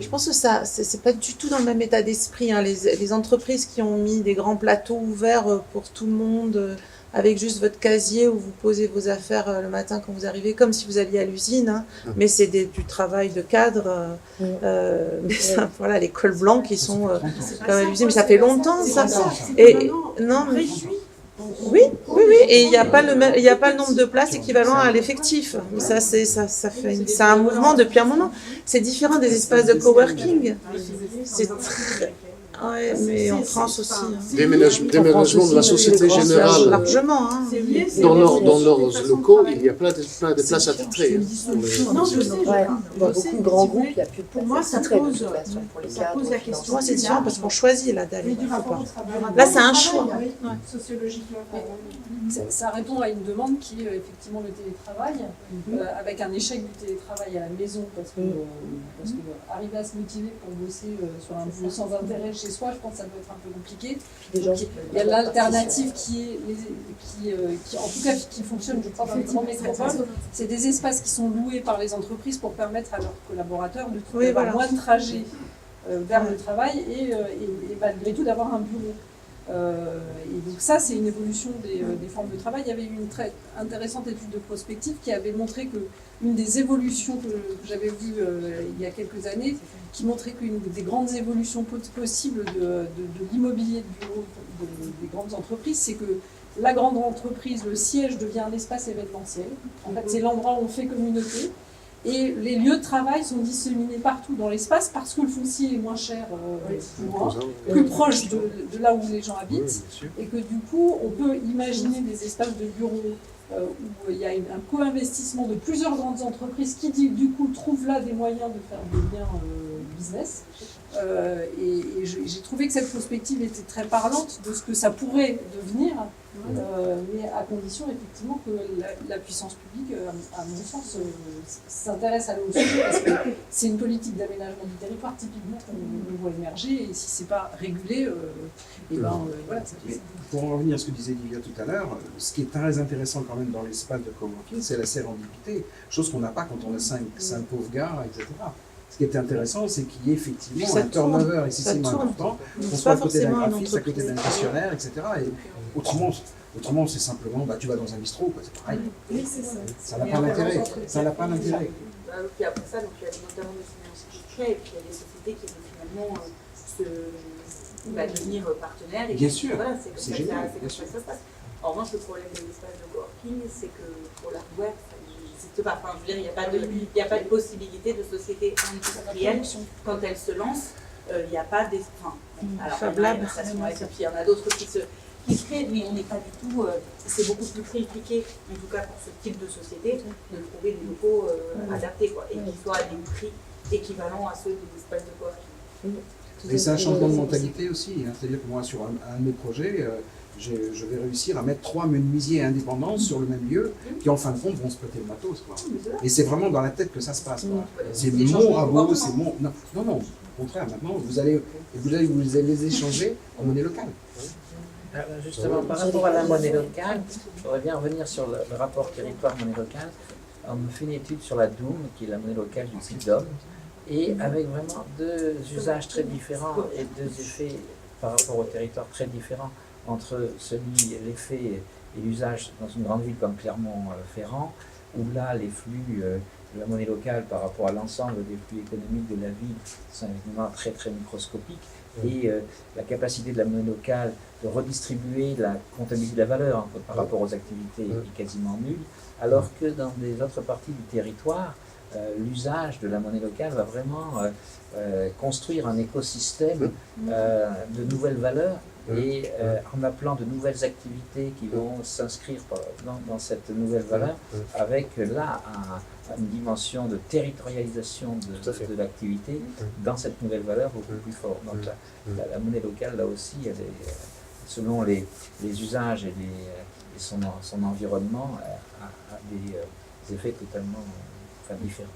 Je pense que ça, c'est pas du tout dans le même état d'esprit. Hein. Les entreprises qui ont mis des grands plateaux ouverts pour tout le monde, avec juste votre casier où vous posez vos affaires le matin quand vous arrivez, comme si vous alliez à l'usine. Hein. Mais c'est du travail de cadre. Mais ça, voilà, les cols blancs qui sont comme à l'usine. Mais ça fait longtemps, ça. Et non, mais oui, et il n'y a pas le nombre de places équivalent à l'effectif. Ça c'est un mouvement depuis un moment. C'est différent des espaces de coworking. C'est très ouais, mais en France aussi. Déménagement de la Société Générale. Largement. Hein. Dans leurs locaux, il y a plein de places attitrées. Non, je sais. Beaucoup de grands groupes, il n'y a plus de pour moi, ça pose la question. Moi, c'est différent parce qu'on choisit là d'aller. Là, c'est un choix. Sociologiquement. Ça répond à une demande qui est effectivement le télétravail, avec un échec du télétravail à la maison, parce que arriver à se motiver pour bosser sur un boulot sans intérêt chez soi, je pense que ça doit être un peu compliqué. Il y a l'alternative qui en tout cas qui fonctionne, je crois, dans les métropoles. C'est des espaces qui sont loués par les entreprises pour permettre à leurs collaborateurs de trouver moins de trajets vers le travail et malgré tout d'avoir un bureau. Et donc ça, c'est une évolution des formes de travail. Il y avait eu une très intéressante étude de prospective qui avait montré que une des évolutions que j'avais vues il y a quelques années, qui montrait qu'une des grandes évolutions possibles de l'immobilier de bureau des grandes entreprises, c'est que la grande entreprise, le siège devient un espace événementiel. En fait, c'est l'endroit où on fait communauté. Et les lieux de travail sont disséminés partout dans l'espace parce que le foncier est moins cher, plus proche de là où les gens habitent. Et que du coup, on peut imaginer des espaces de bureaux où il y a un co-investissement de plusieurs grandes entreprises qui, du coup, trouvent là des moyens de faire des liens business. Et j'ai trouvé que cette perspective était très parlante de ce que ça pourrait devenir, mais à condition effectivement que la puissance publique, à mon sens, s'intéresse à l'eau sujet parce que c'est une politique d'aménagement du territoire typiquement qu'on voit émerger, et si c'est pas régulé, voilà. Pour en revenir à ce que disait Livia tout à l'heure, ce qui est très intéressant quand même dans l'espace de coworking, c'est la sérendipité, chose qu'on n'a pas quand on a cinq pauvres gars, etc. Ce qui est intéressant, c'est qu'il y ait effectivement un turnover excessivement important, qu'on soit à côté d'un graphiste, à côté d'un questionnaire, etc. Et autrement c'est simplement, tu vas dans un bistrot, c'est pareil. Oui, c'est ça. Ça n'a pas d'intérêt. Ça n'a pas d'intérêt. Puis après ça, donc, il y a notamment des financiers qui créent, et puis il y a des sociétés qui vont finalement devenir partenaires. Et bien sûr, voilà, c'est génial. C'est comme ça que ça se passe. En revanche, le problème de l'espace de coworking, c'est que pour l'hardware, pas. Enfin, je veux dire, il n'y a pas de possibilité de société industrielle quand elle se lance. Il n'y a pas des. Alors, Fab Lab. Et puis il y en a d'autres qui se créent, mais on n'est pas du tout. C'est beaucoup plus compliqué, en tout cas pour ce type de société, de trouver des locaux adaptés, quoi, et qui soient à des prix équivalents à ceux des espaces de coworking. Et c'est un changement de mentalité aussi. Hein. C'est-à-dire que moi, sur un de mes projets, je vais réussir à mettre 3 menuisiers indépendants sur le même lieu qui en fin de compte vont se prêter le matos. Quoi. Et c'est vraiment dans la tête que ça se passe. C'est mon rabot, c'est mon... Non, au contraire, maintenant vous allez les échanger en monnaie locale. Justement, par rapport à la monnaie locale, je voudrais bien revenir sur le rapport territoire-monnaie locale. On a fait une étude sur la Doum, qui est la monnaie locale du CIDOM, et avec vraiment 2 usages très différents et 2 effets par rapport au territoire très différents entre l'effet et l'usage dans une grande ville comme Clermont-Ferrand, où là les flux de la monnaie locale par rapport à l'ensemble des flux économiques de la ville sont évidemment très très microscopiques, et la capacité de la monnaie locale de redistribuer la comptabilité de la valeur par rapport aux activités est quasiment nulle, alors que dans des autres parties du territoire, l'usage de la monnaie locale va vraiment construire un écosystème de nouvelles valeurs, et en appelant de nouvelles activités qui vont s'inscrire dans cette nouvelle valeur, avec là une dimension de territorialisation de l'activité dans cette nouvelle valeur beaucoup plus forte. Donc la monnaie locale, là aussi, elle est, selon les usages et son environnement, a des effets totalement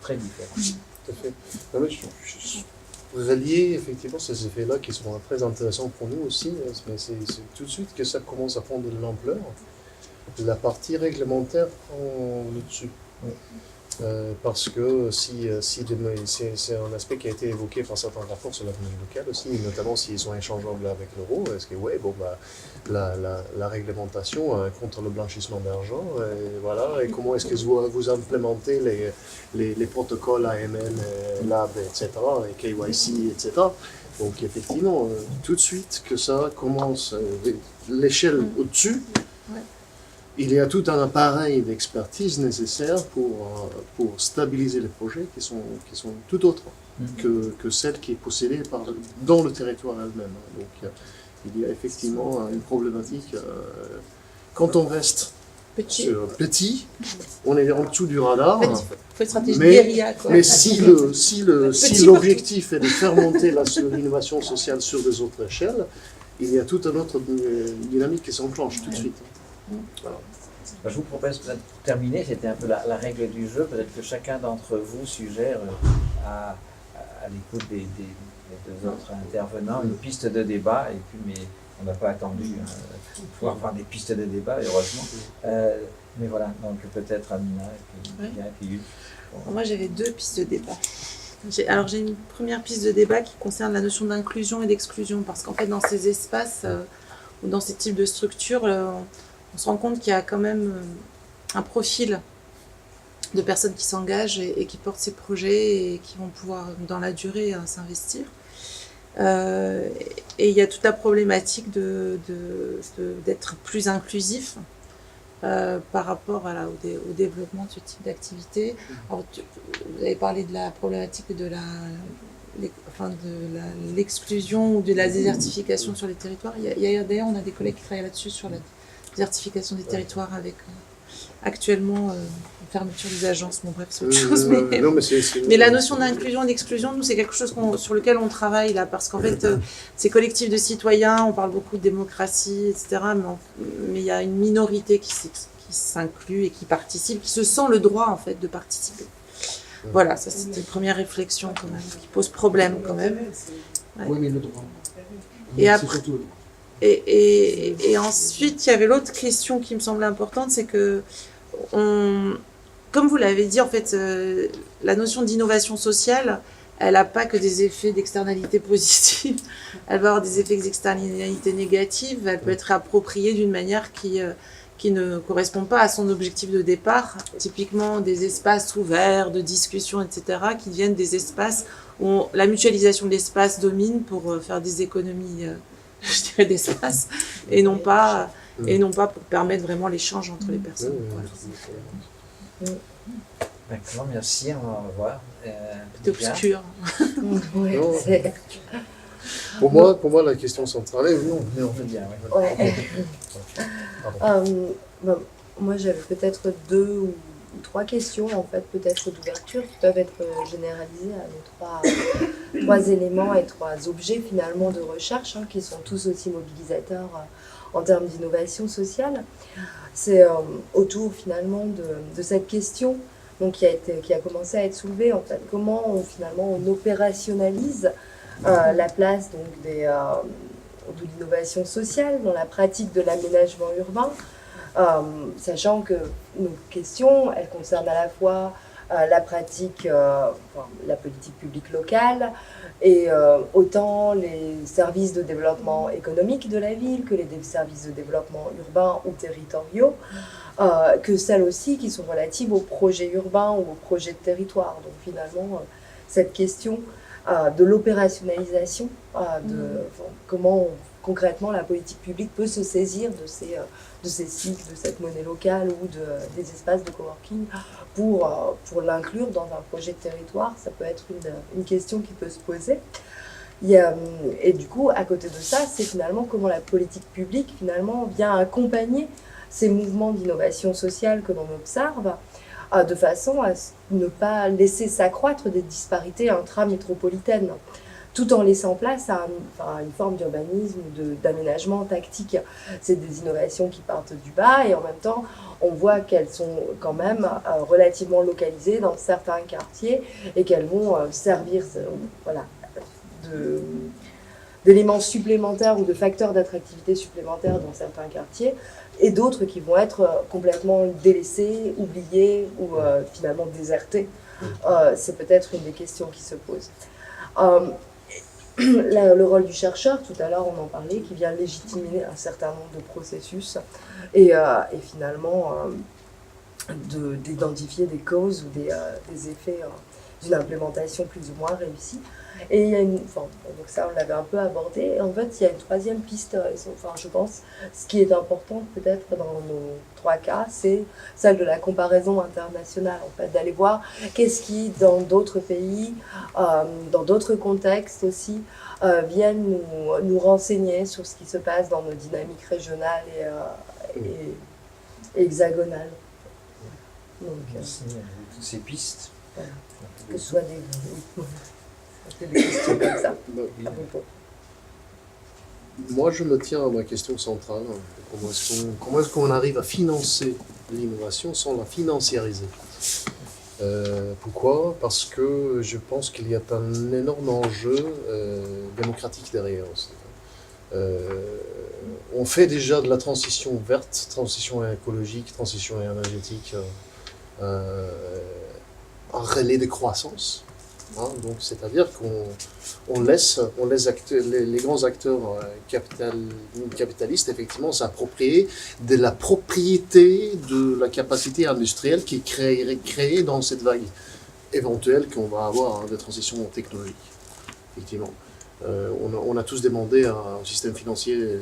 très différents. Tout à fait. Non, mais relier effectivement ces effets-là qui sont très intéressants pour nous aussi, mais c'est tout de suite que ça commence à prendre de l'ampleur. La partie réglementaire prend le dessus. Parce que c'est un aspect qui a été évoqué par certains rapports sur la monnaie locale aussi, notamment s'ils sont échangeables avec l'euro. Est-ce que la réglementation contre le blanchissement d'argent, voilà, et comment est-ce que vous implémentez les protocoles AML, LAB, etc., et KYC, etc. Donc effectivement, tout de suite que ça commence, l'échelle au-dessus, il y a tout un appareil d'expertise nécessaire pour stabiliser les projets qui sont tout autres que celle qui est possédée dans le territoire elle-même. Donc il y a effectivement une problématique. Quand on reste petit, on est en dessous du radar. En fait, il faut une stratégie de guérilla, quoi. Mais si l'objectif est de faire monter l'innovation sociale sur des autres échelles, il y a toute une autre dynamique qui s'enclenche tout de suite. Voilà. Je vous propose peut-être pour terminer, c'était un peu la règle du jeu, peut-être que chacun d'entre vous suggère à l'écoute des deux autres intervenants une piste de débat, et puis mais on n'a pas attendu pouvoir avoir des pistes de débat, heureusement. Mais voilà, donc peut-être Amina et puis Yves. Moi j'avais 2 pistes de débat. Alors j'ai une première piste de débat qui concerne la notion d'inclusion et d'exclusion, parce qu'en fait dans ces espaces ou dans ces types de structures, on se rend compte qu'il y a quand même un profil de personnes qui s'engagent et qui portent ces projets et qui vont pouvoir dans la durée s'investir. Et il y a toute la problématique d'être plus inclusif par rapport au développement de ce type d'activité. Alors, vous avez parlé de la problématique de l'exclusion ou de la désertification sur les territoires. D'ailleurs, on a des collègues qui travaillent là-dessus sur la désertification des territoires avec actuellement la fermeture des agences. Bon bref, c'est autre chose. Mais la notion d'inclusion et d'exclusion, nous, c'est quelque chose sur lequel on travaille là, parce qu'en fait, ces collectifs de citoyens, on parle beaucoup de démocratie, etc. Mais il y a une minorité qui s'inclut et qui participe, qui se sent le droit en fait de participer. Voilà, ça c'était une première réflexion quand même, qui pose problème quand même. Ouais. Oui, mais le droit. Et après. Et ensuite, il y avait l'autre question qui me semblait importante, c'est que, comme vous l'avez dit, en fait, la notion d'innovation sociale, elle n'a pas que des effets d'externalité positive, elle va avoir des effets d'externalité négatives, elle peut être appropriée d'une manière qui ne correspond pas à son objectif de départ, typiquement des espaces ouverts, de discussion, etc., qui deviennent des espaces où la mutualisation de l'espace domine pour faire des économies je dirais d'espace, et non pas pour permettre vraiment l'échange entre les personnes. Voilà. D'accord, merci, on va revoir. C'est obscur. Pour moi, la question centrale est non, mais on fait bien. Moi, j'avais peut-être 2 ou 3 questions, en fait, peut-être d'ouverture, qui peuvent être généralisées à nos 3 éléments et 3 objets, finalement, de recherche, qui sont tous aussi mobilisateurs en termes d'innovation sociale. C'est autour, finalement, de cette question donc, qui a commencé à être soulevée, en fait. Comment, on opérationnalise la place donc, de l'innovation sociale dans la pratique de l'aménagement urbain, sachant que nos questions, elles concernent à la fois la pratique, la politique publique locale, et autant les services de développement économique de la ville que les services de développement urbain ou territoriaux, que celles aussi qui sont relatives aux projets urbains ou aux projets de territoire. Donc finalement, cette question de l'opérationnalisation, comment concrètement la politique publique peut se saisir de ces sites, de cette monnaie locale ou des espaces de coworking pour l'inclure dans un projet de territoire, ça peut être une question qui peut se poser. Et du coup, à côté de ça, c'est finalement comment la politique publique finalement vient accompagner ces mouvements d'innovation sociale que l'on observe, de façon à ne pas laisser s'accroître des disparités intramétropolitaines, tout en laissant place à une forme d'urbanisme, d'aménagement tactique. C'est des innovations qui partent du bas et en même temps, on voit qu'elles sont quand même relativement localisées dans certains quartiers et qu'elles vont servir d'éléments supplémentaires ou de facteurs d'attractivité supplémentaires dans certains quartiers, et d'autres qui vont être complètement délaissés, oubliés ou finalement désertés. C'est peut-être une des questions qui se posent. Le rôle du chercheur, tout à l'heure on en parlait, qui vient légitimer un certain nombre de processus et finalement d'identifier des causes ou des effets d'une implémentation plus ou moins réussie. Et il y a donc ça on l'avait un peu abordé, et en fait il y a une troisième piste, je pense, ce qui est important peut-être dans nos 3 cas, c'est celle de la comparaison internationale, en fait, d'aller voir qu'est-ce qui dans d'autres pays, dans d'autres contextes aussi, viennent nous renseigner sur ce qui se passe dans nos dynamiques régionales et hexagonales. Donc, toutes ces pistes. Voilà. Que ce soit des questions comme ça. Moi, je me tiens à ma question centrale. Comment est-ce qu'on arrive à financer l'innovation sans la financiariser? Pourquoi? Parce que je pense qu'il y a un énorme enjeu démocratique derrière aussi. On fait déjà de la transition verte, transition écologique, transition énergétique, un relais de croissance. Donc, c'est-à-dire qu'on laisse les grands acteurs capitalistes effectivement s'approprier de la propriété de la capacité industrielle qui est créée dans cette vague éventuelle qu'on va avoir de transition technologique. Effectivement. On a tous demandé au système financier,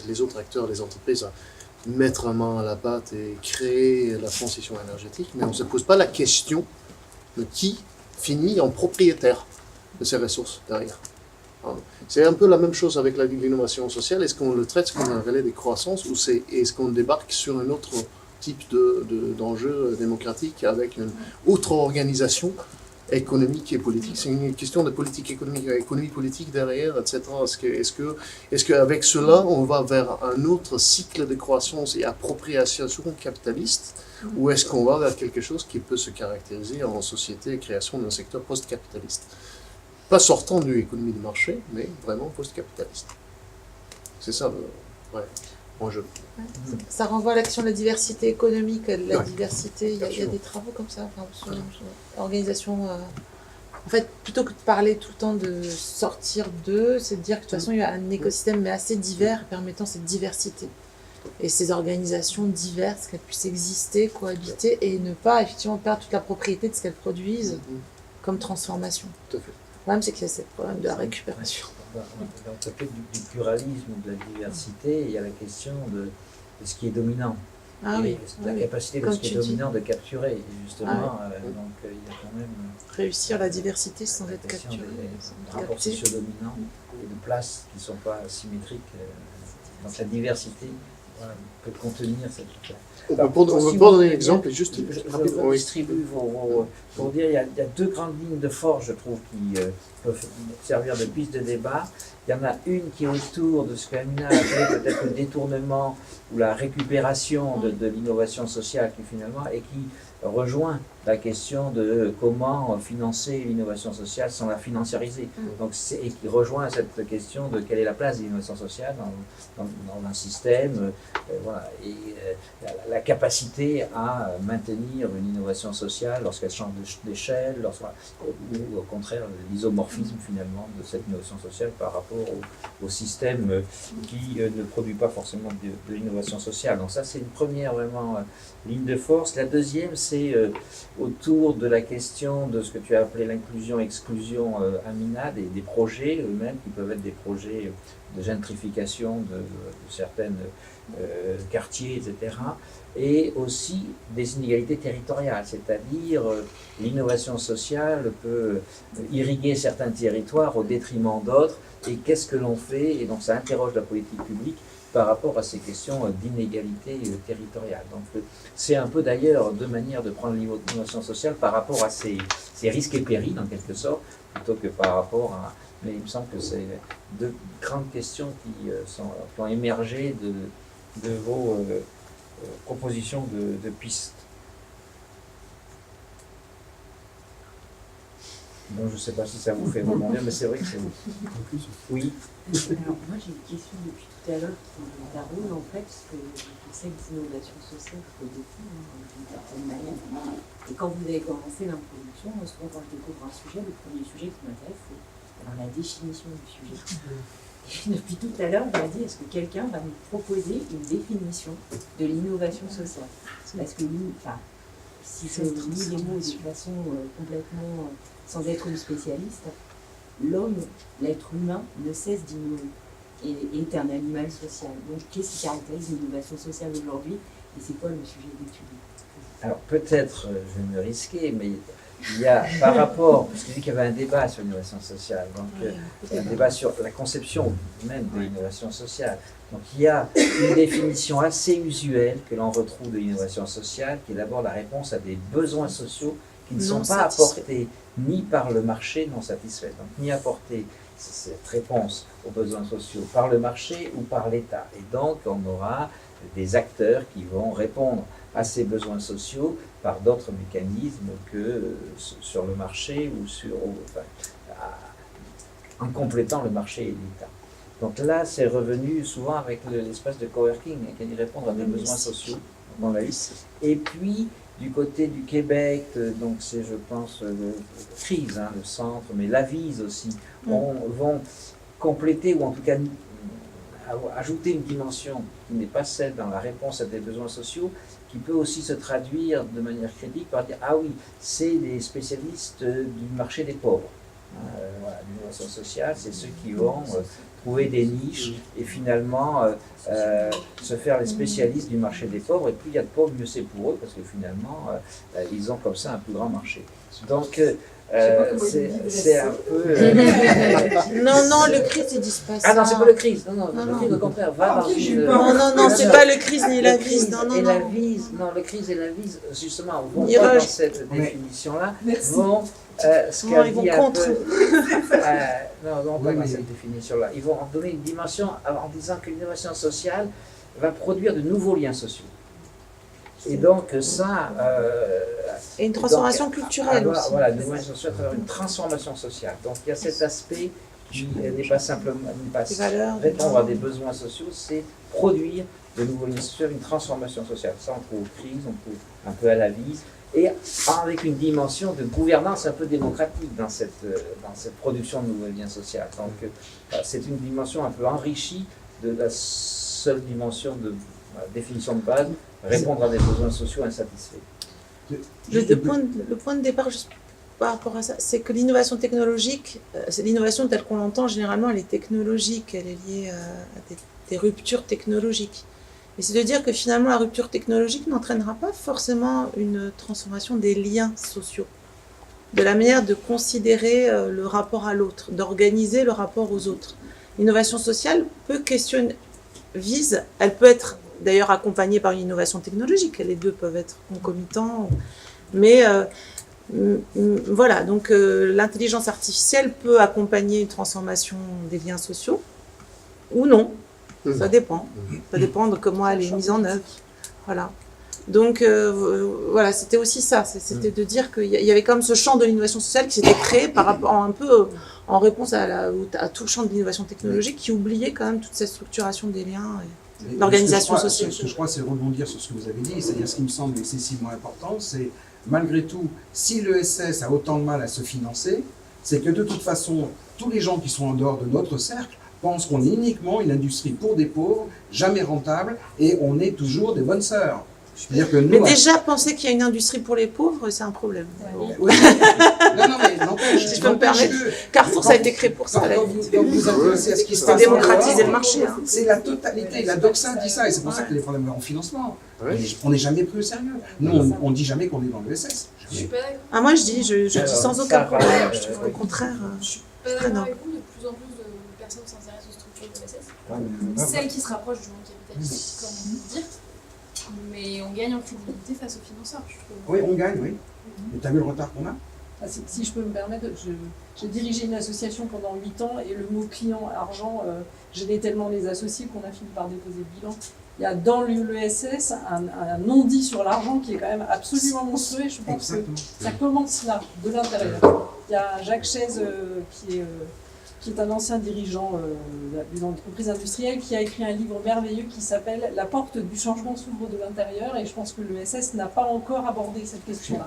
les autres acteurs, les entreprises, à mettre la main à la pâte et créer la transition énergétique, mais on ne se pose pas la question de qui finit en propriétaire de ces ressources derrière. C'est un peu la même chose avec l'innovation sociale. Est-ce qu'on le traite comme un relais de croissance ou est-ce qu'on débarque sur un autre type d'enjeu démocratique avec une autre organisation économique et politique? C'est une question de politique économique, économie politique derrière, etc. Est-ce qu'avec cela, on va vers un autre cycle de croissance et appropriation capitaliste, ou est-ce qu'on va vers quelque chose qui peut se caractériser en société et création d'un secteur post-capitaliste? Pas sortant de l'économie de marché, mais vraiment post-capitaliste. C'est ça le enjeu. Ça renvoie à l'action de la diversité économique, de la diversité. Il y a des travaux comme ça, sur l'organisation. En fait, plutôt que de parler tout le temps de sortir d'eux, c'est de dire que de toute façon, il y a un écosystème mais assez divers permettant cette diversité. Et ces organisations diverses, qu'elles puissent exister, cohabiter et ne pas effectivement perdre toute la propriété de ce qu'elles produisent comme transformation. Tout à fait. Le problème, c'est qu'il y a ce problème de la récupération. Dans le côté du pluralisme ou de la diversité, il y a la question de ce qui est dominant. La capacité de ce qui est dominant de capturer. Et justement, donc il y a quand même... Réussir la diversité sans être capturé. Des rapports sociodominants et de places qui ne sont pas symétriques. Donc la diversité peut contenir cette... On peut prendre un exemple et juste... Je distribue pour dire, il y a 2 grandes lignes de force, je trouve, qui peuvent servir de piste de débat. Il y en a une qui est autour de ce qu'Amina a appelé peut-être le détournement ou la récupération de l'innovation sociale qui finalement, et qui rejoint la question de comment financer l'innovation sociale sans la financiariser. Donc, et qui rejoint cette question de quelle est la place de l'innovation sociale dans un système, et la capacité à maintenir une innovation sociale lorsqu'elle change d'échelle, ou au contraire l'isomorphisme finalement de cette innovation sociale par rapport au système qui ne produit pas forcément de l'innovation sociale. Donc ça, c'est une première vraiment ligne de force. La deuxième, c'est autour de la question de ce que tu as appelé l'inclusion-exclusion, Amina, des projets eux-mêmes, qui peuvent être des projets de gentrification de certains quartiers, etc. Et aussi des inégalités territoriales, c'est-à-dire l'innovation sociale peut irriguer certains territoires au détriment d'autres, et qu'est-ce que l'on fait? Et donc ça interroge la politique publique par rapport à ces questions d'inégalité territoriale. Donc c'est un peu d'ailleurs deux manières de prendre l'innovation sociale par rapport à ces risques et périls en quelque sorte, plutôt que par rapport à... Mais il me semble que c'est 2 grandes questions qui ont émergé de vos propositions de pistes. Bon, je ne sais pas si ça vous fait rebondir, mais c'est vrai que c'est vous. Oui. Alors, moi, j'ai une question depuis tout à l'heure qui m'interroge, en fait, parce que je sais que l'innovation sociale, il faut définir d'une certaine manière. Et quand vous avez commencé l'introduction, souvent quand je découvre un sujet, le premier sujet qui m'intéresse, c'est alors, la définition du sujet. Et depuis tout à l'heure, je me dis, est-ce que quelqu'un va nous proposer une définition de l'innovation sociale? Parce que, si je lis les mots de façon complètement, sans être une spécialiste, l'homme, l'être humain, ne cesse d'innover et est un animal social. Donc, qu'est-ce qui caractérise l'innovation sociale aujourd'hui et c'est quoi le sujet d'étude? Alors, peut-être, je vais me risquer, mais il y a, par rapport, parce que j'ai dit qu'il y avait un débat sur l'innovation sociale, donc un débat sur la conception même de l'innovation sociale. Donc, il y a une définition assez usuelle que l'on retrouve de l'innovation sociale, qui est d'abord la réponse à des besoins sociaux qui ne sont pas apportés ni par le marché non satisfait, donc ni apportés cette réponse aux besoins sociaux par le marché ou par l'État. Et donc, on aura des acteurs qui vont répondre à ces besoins sociaux par d'autres mécanismes que sur le marché ou en complétant le marché et l'État. Donc là, c'est revenu souvent avec l'espace de coworking qui a dû répondre à des besoins sociaux. On l'a eu. Et puis, du côté du Québec, donc c'est, je pense, le CRISE, le centre, mais l'AVIS aussi, vont compléter ou en tout cas ajouter une dimension qui n'est pas celle dans la réponse à des besoins sociaux, qui peut aussi se traduire de manière critique par dire « Ah oui, c'est les spécialistes du marché des pauvres ». Voilà, l'innovation sociale, c'est ceux qui vont trouver des niches et finalement se faire les spécialistes du marché des pauvres. Et plus il y a de pauvres, mieux c'est pour eux, parce que finalement, ils ont comme ça un plus grand marché. Donc, c'est un peu... Non, le CRIS, il dit pas ça. Ah non, c'est pas le CRIS. Non, le CRIS, au contraire, va dans une... Non, c'est pas le CRIS ni la VIS. Le CRIS et la VIS, justement, vont pas dans cette définition-là, vont... ils vont contre. Non, pas dans cette définition-là. Ils vont en donner une dimension en disant que l'innovation sociale va produire de nouveaux liens sociaux. Et donc ça... et une transformation culturelle aussi. Voilà, l'innovation sociale à travers une transformation sociale. Donc il y a cet aspect qui n'est pas simplement répondre à des besoins sociaux, c'est produire de nouveaux liens sociaux, une transformation sociale. Ça, on trouve aux crises, on trouve un peu à la vie, et avec une dimension de gouvernance un peu démocratique dans cette production de nouveaux liens sociaux. Donc c'est une dimension un peu enrichie de la seule dimension de définition de base, répondre à des besoins sociaux insatisfaits. Le point de départ, juste par rapport à ça, c'est que l'innovation technologique, c'est l'innovation telle qu'on l'entend, généralement, elle est technologique, elle est liée à des ruptures technologiques. Et c'est de dire que finalement, la rupture technologique n'entraînera pas forcément une transformation des liens sociaux, de la manière de considérer le rapport à l'autre, d'organiser le rapport aux autres. L'innovation sociale elle peut être d'ailleurs accompagnée par une innovation technologique, les deux peuvent être concomitants, mais voilà, donc l'intelligence artificielle peut accompagner une transformation des liens sociaux, ou non, ça dépend de comment elle est mise en œuvre, voilà. Donc voilà, c'était aussi ça, c'était de dire qu'il y avait quand même ce champ de l'innovation sociale qui s'était créé par rapport un peu en réponse à tout le champ de l'innovation technologique qui oubliait quand même toute cette structuration des liens et l'organisation sociale. Ce que je crois, c'est rebondir sur ce que vous avez dit, c'est-à-dire ce qui me semble excessivement important, c'est malgré tout, si l'ESS a autant de mal à se financer, c'est que de toute façon, tous les gens qui sont en dehors de notre cercle pensent qu'on est uniquement une industrie pour des pauvres, jamais rentable, et on est toujours des bonnes sœurs. Que nous, mais déjà, penser qu'il y a une industrie pour les pauvres, c'est un problème. Oui. Non, mais n'empêche. Si je peux me permettre, Carrefour, ça a été créé pour ça. Vous intéressez à ce qui se passe. Démocratiser le marché. C'est la totalité. La Doxa dit ça, et c'est pour ça qu'il y a des problèmes en financement. On n'est jamais pris au sérieux. Nous, on ne dit jamais qu'on est dans l'ESS. Je suis pas d'accord. Ah, moi, je dis sans aucun problème. Je trouve qu'au contraire. Je suis pas d'accord avec vous. De plus en plus de personnes s'intéressent aux structures de l'ESS. Celles qui se rapprochent du monde capitaliste, comme on dit. Mais on gagne en crédibilité face aux financeurs, je trouve. Oui, on gagne, oui. Et tu as vu le retard qu'on a? Si je peux me permettre, j'ai dirigé une association pendant 8 ans et le mot client argent gênait tellement les associés qu'on a fini par déposer le bilan. Il y a dans l'ESS un non-dit sur l'argent qui est quand même absolument monstrueux. Je pense que ça commence là, de l'intérieur. Il y a Jacques Chaise, qui est un ancien dirigeant d'une entreprise industrielle, qui a écrit un livre merveilleux qui s'appelle « La porte du changement s'ouvre de l'intérieur », et je pense que l'ESS n'a pas encore abordé cette question-là.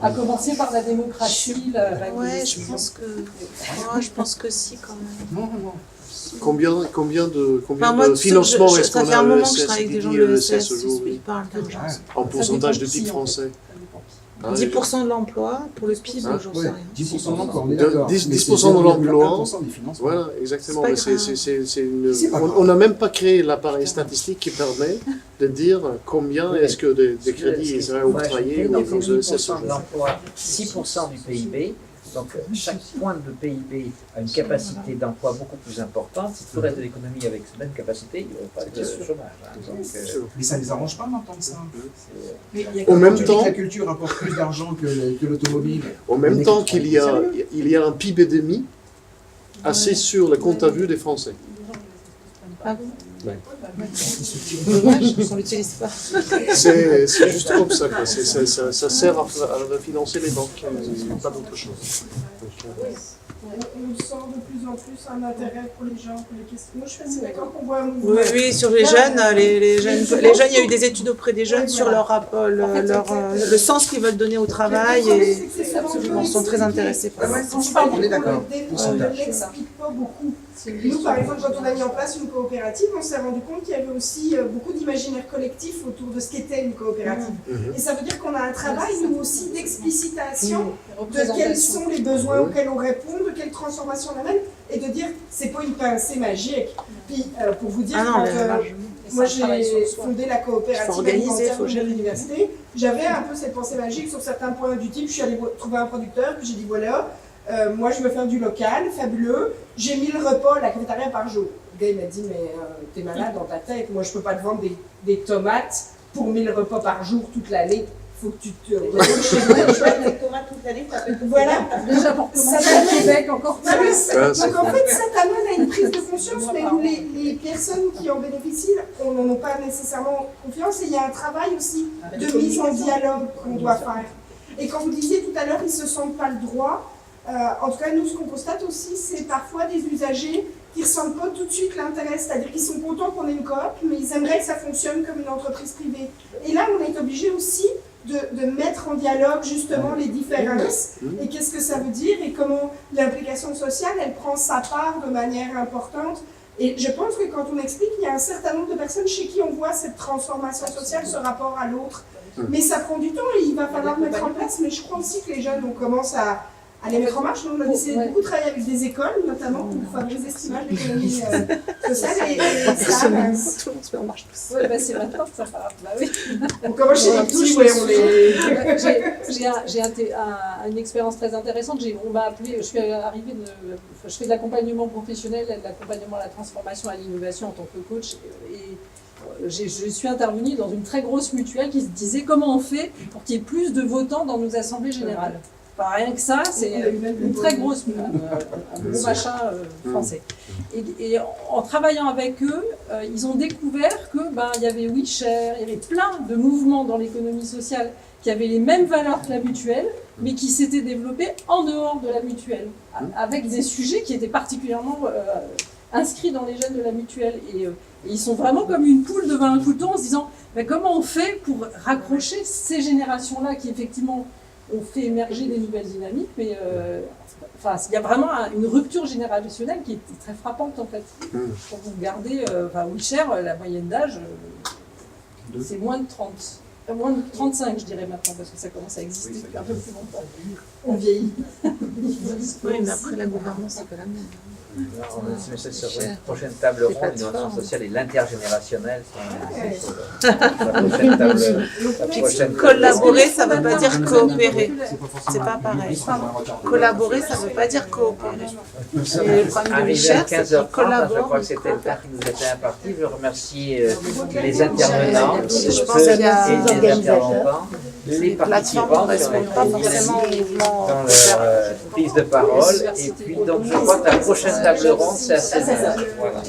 À commencer par la démocratie, ouais, je pense que si, quand même. Combien de moi, financement est-ce qu'on a ça fait un moment que je l'ESS travaille avec des gens de l'ESS aujourd'hui. Ils parlent d'argent. En pourcentage de PIB français. 10% de l'emploi pour le PIB, j'en sais rien. 10% de l'emploi, on est d'accord. 10% de l'emploi, des financements. voilà, exactement. C'est Mais pas grave. on n'a même pas créé l'appareil statistique qui permet de dire combien est-ce que des crédits seraient octroyés dans le l'ESS. 10% de l'emploi, 6% du PIB. Donc chaque point de PIB a une capacité d'emploi beaucoup plus importante. Si tout le reste de l'économie avec cette même capacité, il n'y aurait pas de chômage. Donc, mais ça ne les arrange pas d'entendre ça. En même temps, la culture apporte plus d'argent que l'automobile. En même temps qu'il y a un PIB et demi assez sur le compte à vue des Français. Ah bon? Ouais. Dommage, on l'utilise pas. C'est juste comme ça, quoi. Ça sert à financer les banques, pas d'autre chose. On sent de plus en plus un intérêt pour les gens, pour les questions. Moi, je suis assez d'accord qu'on voit un mouvement. Oui, sur les jeunes, les jeunes, il y a eu des études auprès des jeunes sur le sens qu'ils veulent donner au travail et ils sont très intéressés par ça. On est d'accord. On ne l'explique pas beaucoup. Nous, par exemple, quand on a mis en place une coopérative, on s'est rendu compte qu'il y avait aussi beaucoup d'imaginaire collectif autour de ce qu'était une coopérative. Et ça veut dire qu'on a un travail, nous aussi, d'explicitation de quels sont les besoins auxquels on répond, de quelle transformation on amène, et de dire, c'est pas une pincée magique. Puis, pour vous dire, moi j'ai fondé la coopérative alimentaire de l'université, j'avais un peu cette pensée magique sur certains points du type, je suis allée trouver un producteur, puis j'ai dit, voilà, moi je veux faire du local, fabuleux, j'ai 1000 repas à la cafétéria par jour. Le gars il m'a dit, mais t'es malade dans ta tête, moi je peux pas te vendre des tomates pour 1000 repas par jour toute l'année. Faut que tu te des tomates toute l'année, ça peut voilà, déjà pour commencer à Québec encore plus. Donc en fait, ça t'amène à une prise de conscience, mais où les personnes qui en bénéficient, on n'en a pas nécessairement confiance, et il y a un travail aussi de mise en dialogue qu'on doit faire. Et quand vous disiez tout à l'heure, ils ne se sentent pas le droit, en tout cas, nous, ce qu'on constate aussi, c'est parfois des usagers qui ne ressentent pas tout de suite l'intérêt, c'est-à-dire qu'ils sont contents qu'on ait une coop, mais ils aimeraient que ça fonctionne comme une entreprise privée. Et là, on est obligé aussi de mettre en dialogue justement les différences et qu'est-ce que ça veut dire et comment l'implication sociale, elle prend sa part de manière importante. Et je pense que quand on explique, il y a un certain nombre de personnes chez qui on voit cette transformation sociale, ce rapport à l'autre. Mais ça prend du temps et il va falloir mettre en place, mais je crois aussi que les jeunes, on commence à les mettre en marche. Nous, on a essayé de beaucoup travailler avec des écoles, notamment pour favoriser cette image d'économie sociale et ça avance. Tout le monde se met en marche tous. Ouais, c'est maintenant que ça part. Bah oui. On commence chez les petits, ouais, on les... J'ai une expérience très intéressante. On m'a appelé, je fais de l'accompagnement professionnel, de l'accompagnement à la transformation, à l'innovation en tant que coach. Et je suis intervenue dans une très grosse mutuelle qui se disait comment on fait pour qu'il y ait plus de votants dans nos assemblées générales. Enfin, rien que ça, c'est une très grosse, un gros machin français. Et en travaillant avec eux, ils ont découvert que il y avait WeShare, il y avait plein de mouvements dans l'économie sociale qui avaient les mêmes valeurs que la mutuelle, mais qui s'étaient développés en dehors de la mutuelle, avec des sujets qui étaient particulièrement inscrits dans les gènes de la mutuelle. Et ils sont vraiment comme une poule devant un couteau en se disant comment on fait pour raccrocher ces générations-là qui effectivement ont fait émerger des nouvelles dynamiques, mais il y a vraiment une rupture générationnelle qui est très frappante en fait. Quand vous regardez WeShare, la moyenne d'âge, c'est moins de 30. Moins de 35, je dirais maintenant, parce que ça commence à exister depuis un peu plus longtemps. On vieillit. Oui, mais après la gouvernance, c'est pas la même. C'est sur une prochaine table ronde, l'innovation sociale et l'intergénérationnel. La prochaine collaborer, ça ne veut pas dire coopérer. C'est pas pareil. Collaborer, ça ne veut pas dire coopérer. Arrivé à 15h30, je crois que c'était le temps qui nous était imparti. Je remercie les intervenants, je pense qu'il y a les intervenants, les participants qui ont été dans leur prise de parole. Et puis, donc, je crois que la prochaine table ronde, c'est à 16h. Voilà.